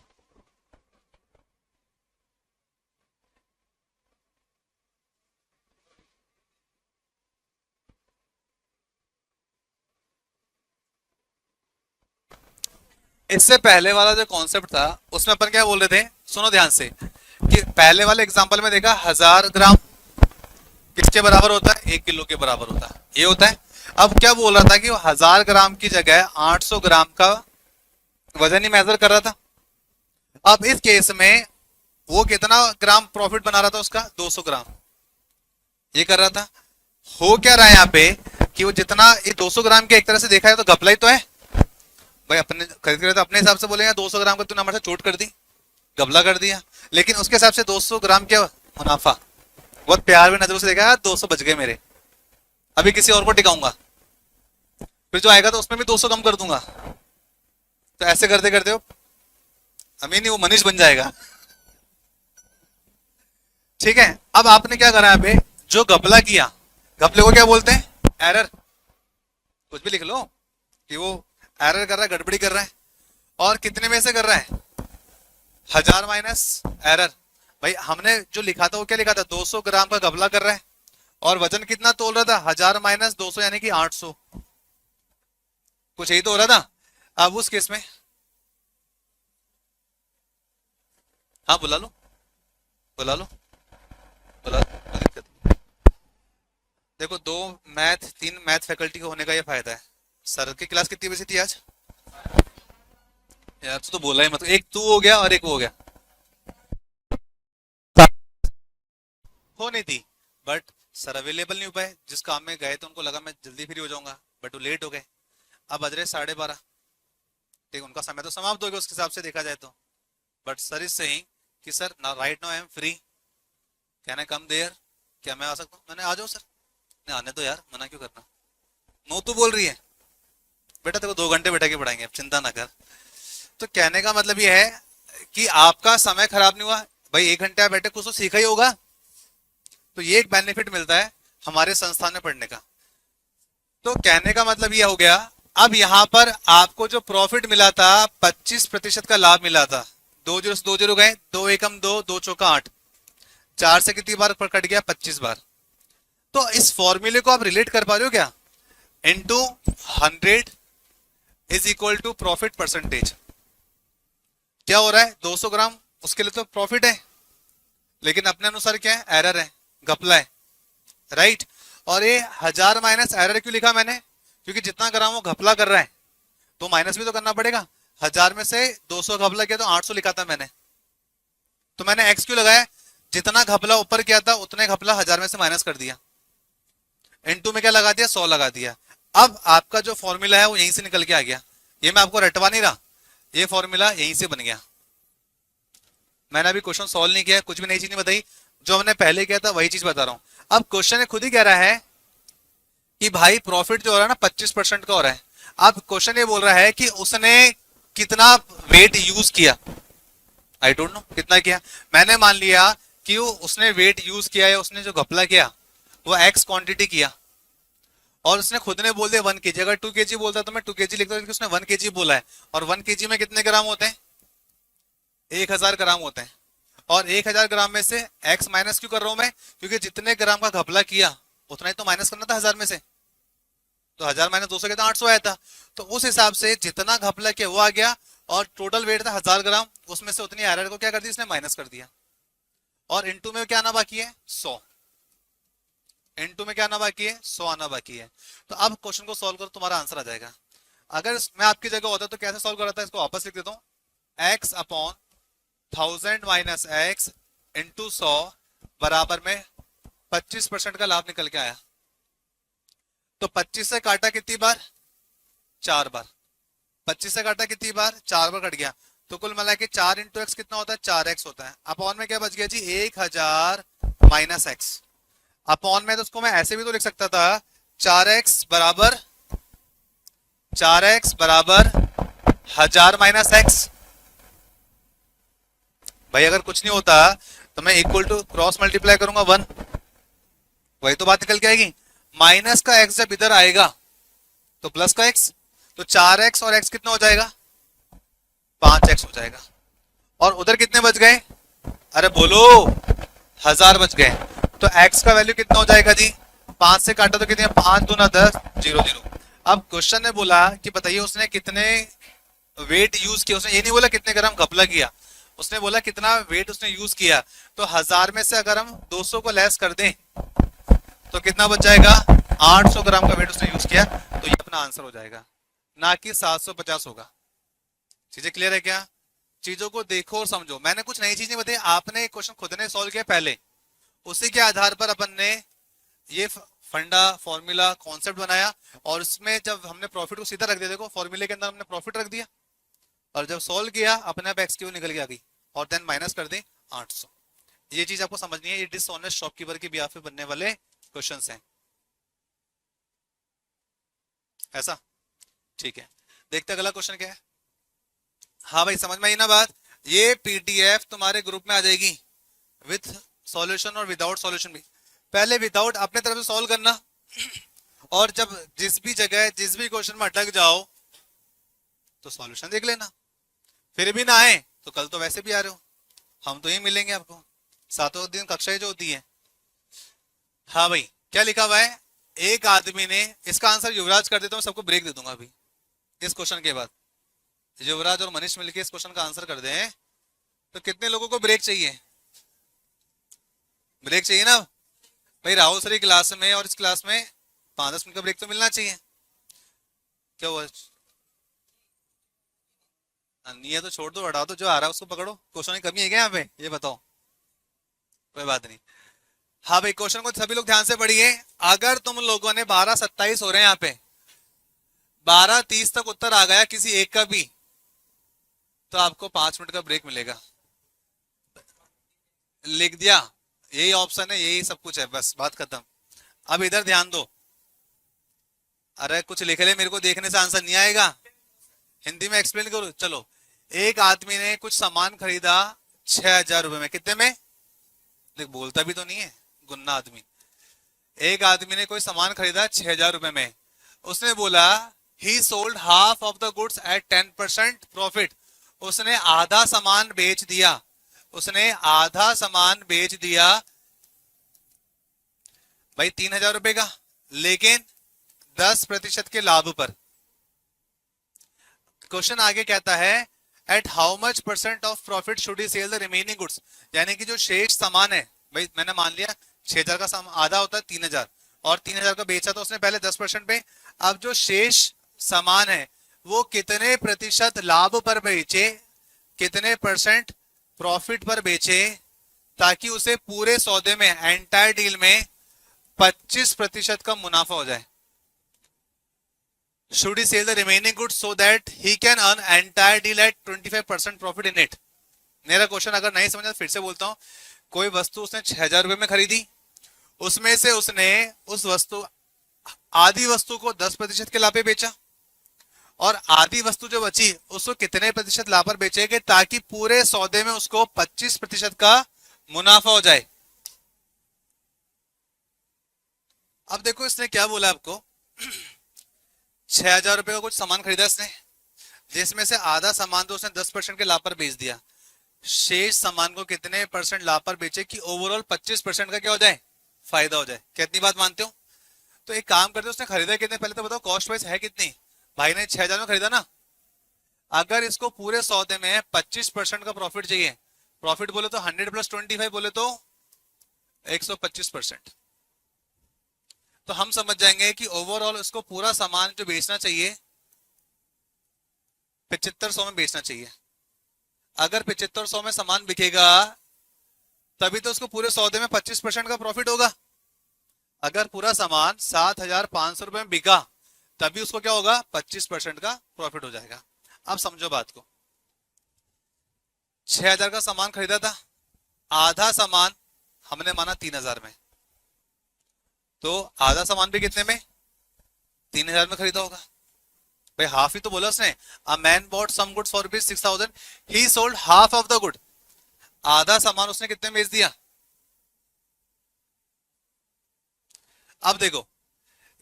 इससे पहले वाला जो कॉन्सेप्ट था उसमें अपन क्या बोल रहे थे, सुनो ध्यान से, कि पहले वाले एग्जांपल में देखा 1000 ग्राम किसके बराबर होता है, 1 किलो के बराबर होता है, ये होता है। अब क्या बोल रहा था कि वो 1000 ग्राम की जगह 800 ग्राम का वजन ही मेजर कर रहा था। अब इस केस में वो कितना ग्राम प्रॉफिट बना रहा था, उसका 200 ग्राम ये कर रहा था। हो क्या रहा है यहाँ पे कि वो जितना ये 200 ग्राम के एक तरह से देखा है तो घपला ही तो है भाई। अपने खरीद कर तो अपने हिसाब से बोलेंगे 200 ग्राम का तूने हमारे साथ चोट कर दी, गबला कर दिया, लेकिन उसके हिसाब से 200 ग्राम क्या मुनाफा, बहुत प्यार में नजरों से देखा, 200 बच गए मेरे, अभी किसी और को टिकाऊंगा, फिर जो आएगा तो उसमें भी 200 कम कर दूंगा। तो ऐसे करते करते हो अमीन ही वो मनीष बन जाएगा। ठीक है, अब आपने क्या करा यहाँ पे, जो घपला किया, घपले को क्या बोलते हैं, एरर, कुछ भी लिख लो कि वो एरर कर रहा है, गड़बड़ी कर रहा है। और कितने में से कर रहा है, 1000 माइनस एरर। भाई हमने जो लिखा था वो क्या लिखा था, 200 ग्राम का घपला कर रहा है और वजन कितना तोल रहा था, 1000 माइनस 200 यानी कि 800, कुछ यही तो हो रहा था। अब उस केस में हाँ बुला लो, बुला लो, बुला लो, कोई दिक्कत नहीं। देखो 3 मैथ फैकल्टी के होने का ये फायदा है। सर की क्लास कितनी बजे थी आज, यार तो बोला ही मतलब, एक तू हो गया और एक वो हो गया, हो नहीं थी, बट सर अवेलेबल नहीं हो पाए, जिस काम में गए तो उनको लगा मैं जल्दी फ्री हो जाऊंगा, बट वो लेट हो गए। अब बज रहे 12:30, ठीक, उनका समय तो समाप्त हो गया उसके हिसाब से देखा जाए तो। बट सर इज सेइंग कि सर ना right now I am free, can I come there, क्या मैं आ सकता हूँ, मैंने आ जाओ सर, नहीं आने दो यार, मना क्यों करना, नो तो बोल रही है, बेटा तेरे को 2 घंटे बैठा के पढ़ाएंगे, अब चिंता ना कर। तो कहने का मतलब ये है कि आपका समय खराब नहीं हुआ भाई, 1 घंटे आप बैठे कुछ तो सीखा ही होगा। तो ये एक बेनिफिट मिलता है हमारे संस्थान में पढ़ने का। तो कहने का मतलब ये हो गया, अब यहां पर आपको जो प्रॉफिट मिला था 25% का लाभ मिला था, 2 जीरो गए, 2 एकम 2, 2 चौका 8, 4 से कितनी बार कट गया, 25 बार। तो इस फॉर्मूले को आप रिलेट कर पा रहे हो क्या, into 100 is equal to profit percentage. क्या हो रहा है, 200 ग्राम उसके लिए तो प्रॉफिट है, लेकिन अपने अनुसार क्या है, एरर है, घपला है, राइट। और ये 1000 माइनस एरर क्यों लिखा मैंने, क्योंकि जितना ग्राम वो घपला कर रहा है तो माइनस भी तो करना पड़ेगा। 1000 में से 200 घपला किया तो 800 लिखा था मैंने, तो मैंने एक्स क्यों लगाया, जितना घपला ऊपर किया था उतने घपला 1000 में से माइनस कर दिया, इनटू में क्या लगा दिया, 100 लगा दिया। अब आपका जो फॉर्मूला है वो यहीं से निकल के आ गया, ये मैं आपको रटवा नहीं रहा, ये फॉर्मूला यहीं से बन गया। मैंने अभी क्वेश्चन सॉल्व नहीं किया, कुछ भी नई चीज नहीं बताई, जो हमने पहले किया था वही चीज बता रहा हूं। अब क्वेश्चन खुद ही कह रहा है कि भाई प्रॉफिट जो हो रहा है ना 25% का हो रहा है। अब क्वेश्चन ये बोल रहा है कि उसने कितना वेट यूज किया, आई डोंट नो कितना किया, मैंने मान लिया कि उसने वेट यूज किया है, उसने जो घपला किया वो एक्स क्वांटिटी किया, और उसने खुद ने बोल दिया 1 kg, अगर 2 kg बोलता तो मैं 2 kg लिखता, क्योंकि उसने 1 kg बोला है, और 1 kg में कितने ग्राम होते हैं, 1000 ग्राम होते हैं। और 1000 ग्राम में से x माइनस क्यों कर रहा हूं मैं, क्योंकि जितने ग्राम का घपला किया उतना ही तो माइनस करना था 1000 में से, तो 1000 माइनस 200 के तो 800 आया था, तो उस हिसाब से जितना घपला किया वो आ गया, और टोटल वेट था 1000 ग्राम, उसमें से उतनी एरर को क्या कर दिया इसने, माइनस कर दिया। और इनटू में क्या आना बाकी है, 100। इनटू में क्या आना बाकी है, 100 आना बाकी है। तो अब क्वेश्चन को सॉल्व करो, तुम्हारा आंसर आ जाएगा। अगर मैं आपकी जगह होता तो कैसे सॉल्व कर रहा था, इसको वापस लिख देता हूं। x upon 1000 minus x into 100 बराबर में 25% का लाभ निकल के आया। तो 25 से काटा कितनी बार, 4 बार। 25 से काटा कितनी बार, 4 बार कट गया। तो कुल मिला के 4 इंटू एक्स कितना होता है, 4x होता है। अपॉन में क्या बच गया जी, 1000 माइनस एक्स। अपॉन में तो उसको मैं ऐसे भी तो लिख सकता था, 4x बराबर 1000 माइनस एक्स। भाई अगर कुछ नहीं होता तो मैं इक्वल टू क्रॉस मल्टीप्लाई करूंगा 1, वही तो बात निकल के आएगी। माइनस का x जब इधर आएगा तो प्लस का x, तो 4x और x कितना हो जाएगा, 5x हो जाएगा। और उधर कितने बच गए, अरे बोलो 1000 बच गए। तो x का वैल्यू कितना हो जाएगा जी, 5 से काटा तो कितने, 5 दूना 10, 0 0। अब क्वेश्चन ने बोला कि बताइए उसने कितने वेट यूज किया। उसने ये नहीं बोला कितने ग्राम घपला किया, उसने बोला कितना वेट उसने यूज किया। तो 1000 में से अगर हम 200 को लेस कर दें तो कितना बच जाएगा, 800 ग्राम का वेट उसने यूज किया। तो ये अपना आंसर हो जाएगा, ना कि 750 होगा। चीजें क्लियर है क्या, चीजों को देखो और समझो। मैंने कुछ नई चीज नहीं बताई, आपने क्वेश्चन खुद ने सॉल्व किया पहले, उसी के आधार पर अपन ने ये फंडा फॉर्मूला कॉन्सेप्ट बनाया। और इसमें जब हमने प्रॉफिट को सीधा रख दिया, देखो फॉर्मूले के अंदर हमने प्रॉफिट रख दिया, और जब सॉल्व किया अपने आप एक्स क्यू निकल के आ गई, और देन माइनस कर दें 800। ये चीज आपको समझनी है, ये डिसऑनेस्ट शॉपकीपर के बिहाफ पे बनने वाले क्वेश्चंस हैं। ऐसा ठीक है, देखते अगला क्वेश्चन क्या है। हाँ भाई समझ में आई ना बात, ये पीडीएफ तुम्हारे ग्रुप में आ जाएगी विथ सॉल्यूशन और विदाउट सॉल्यूशन भी। पहले विदाउट अपने तरफ से सॉल्व करना, और जब जिस भी जगह जिस भी क्वेश्चन में अटक जाओ तो सॉल्यूशन देख लेना। फिर भी ना आए तो कल तो वैसे भी आ रहे हो, हम तो ही मिलेंगे आपको, सातों दिन कक्षाएं जो होती है। हाँ भाई क्या लिखा हुआ है, एक आदमी ने, इसका आंसर युवराज कर देता हूँ, सबको ब्रेक दे दूंगा अभी इस क्वेश्चन के बाद। युवराज और मनीष मिलकर इस क्वेश्चन का आंसर कर दें तो कितने लोगों को ब्रेक चाहिए, ब्रेक चाहिए ना भाई। राहुल सर की क्लास में और इस क्लास में 5-10 मिनट का ब्रेक तो मिलना चाहिए। क्या हुआ, नहीं है तो छोड़ दो, हटा दो, जो आ रहा है उसको पकड़ो। क्वेश्चन की कमी है क्या यहाँ पे, ये बताओ। कोई बात नहीं। हाँ भाई क्वेश्चन को सभी लोग ध्यान से पढ़िए। अगर तुम लोगों ने 12:27 हो रहे हैं यहाँ पे, 12:30 तक उत्तर आ गया किसी एक का भी, तो आपको 5 मिनट का ब्रेक मिलेगा। लिख दिया, यही ऑप्शन है, यही सब कुछ है, बस बात खत्म। अब इधर ध्यान दो, अरे कुछ लिख ले, मेरे को देखने से आंसर नहीं आएगा। हिंदी में एक्सप्लेन करो। चलो, एक आदमी ने कुछ सामान खरीदा 6000 रुपए में, कितने में, देख बोलता भी तो नहीं है, गुन्ना आदमी। एक आदमी ने कोई सामान खरीदा 6000 रुपए में, उसने बोला ही sold half of the goods at 10% profit. उसने आधा सामान बेच दिया, उसने आधा सामान बेच दिया भाई 3000 रुपए का, लेकिन 10% के लाभ पर। क्वेश्चन आगे कहता है at how much percent of profit should he sell the remaining goods. यानी कि जो शेष सामान है, भाई मैंने मान लिया 6000 का सामान, आधा होता है 3000, और 3000 का बेचा तो उसने पहले 10% पे। अब जो शेष सामान है वो कितने प्रतिशत लाभ पर बेचे, कितने परसेंट प्रॉफिट पर बेचे, ताकि उसे पूरे सौदे में, एंटायर डील में 25% का मुनाफा हो जाए। Should he sell the remaining goods so that he can earn entire deal at 25% profit in it? मेरा क्वेश्चन अगर नहीं समझा फिर से बोलता हूं। कोई वस्तु उसने 6000 रुपए में खरीदी, उसमें से उसने उस वस्तु, आधी वस्तु को 10% के लाभ पे बेचा, और आधी वस्तु जो बची उसको कितने प्रतिशत लाभ पर बेचेंगे ताकि पूरे सौदे में उसको 25% का मुनाफा हो जाए। अब देखो इसने क्या बोला आपको, 6000 रुपए का कुछ सामान खरीदा इसने, जिसमें से आधा सामान तो उसने 10% के लाभ पर बेच दिया। शेष सामान को कितने परसेंट लाभ पर बेचे कि ओवरऑल 25% का क्या हो जाए, फायदा हो जाए। कितनी बात मानते हो? तो एक काम करते हो, उसने खरीदा कितने पहले तो बताओ, कॉस्ट वाइज है कितनी। भाई ने 6000 में खरीदा ना, अगर इसको पूरे सौदे में 25% का प्रॉफिट चाहिए, प्रॉफिट बोले तो 100 प्लस 25 बोले तो 125%, तो हम समझ जाएंगे कि ओवरऑल इसको पूरा सामान जो बेचना चाहिए 7500 में बेचना चाहिए। अगर 7500 में सामान बिकेगा तभी तो उसको पूरे सौदे में 25% का प्रॉफिट होगा। अगर पूरा सामान 7500 रुपए में बिका तभी उसको क्या होगा, 25% का प्रॉफिट हो जाएगा। अब समझो बात को, 6000 का सामान खरीदा था, आधा सामान हमने माना 3000 में, तो आधा सामान भी कितने में, 3000 में खरीदा होगा भाई, हाफ ही तो बोला उसने। A man bought some goods for rupees 6000, he sold half of the good, आधा सामान उसने कितने में बेच दिया। अब देखो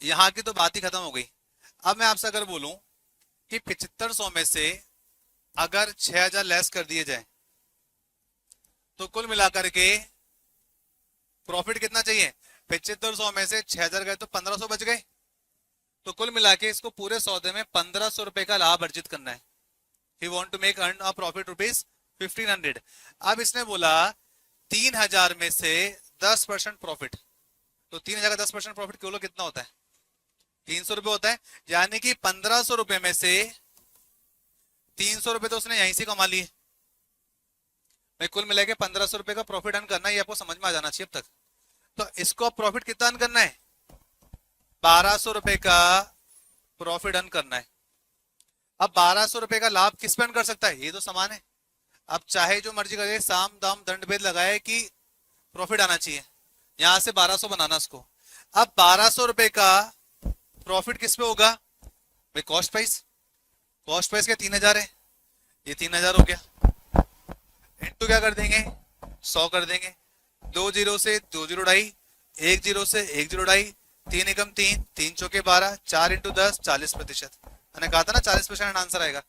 यहां की तो बात ही खत्म हो गई। अब मैं आपसे अगर बोलूं कि 7500 में से अगर 6000 लेस कर दिए जाए तो कुल मिलाकर के प्रॉफिट कितना चाहिए, 7500 में से 6000 गए तो 1500 बच गए, तो कुल मिला के इसको पूरे सौदे में 1500 रुपए का लाभ अर्जित करना है। He want to make earn a profit rupees 1500। अब इसने बोला 3000 में से 10% प्रॉफिट, तो 3000 का 10% प्रॉफिट किलो कितना होता है, 300 रुपए होता है, यानी कि 1500 रुपए में से 300 रुपए तो उसने यहीं से कमा लिए भाई, कुल मिला के 1500 रुपए का प्रॉफिट अर्न करना है, ये आपको समझ में आ जाना चाहिए अब तक। तो इसको प्रॉफिट कितना अर्न करना है, 1200 रुपए का प्रॉफिट अर्न करना है। अब 1200 रुपए का लाभ किस पे अर्न कर सकता है, ये तो समान है। अब चाहे जो मर्जी करे, साम दाम दंड भेद लगाए कि प्रॉफिट आना चाहिए, यहां से 1200 बनाना इसको। अब 1200 रुपए का प्रॉफिट किस पे होगा भाई, कॉस्ट प्राइस, कॉस्ट प्राइस के 3000 है, ये 3000 हो गया, इंटू क्या कर देंगे 100 कर देंगे, 2 जीरो से 2 जीरो ढाई, 1 जीरो से 1 जीरो ढाई, 3 एकम 3, 3 चौके 12, 4 इंटू 10 40%। मैंने कहा था ना 40% आंसर आएगा।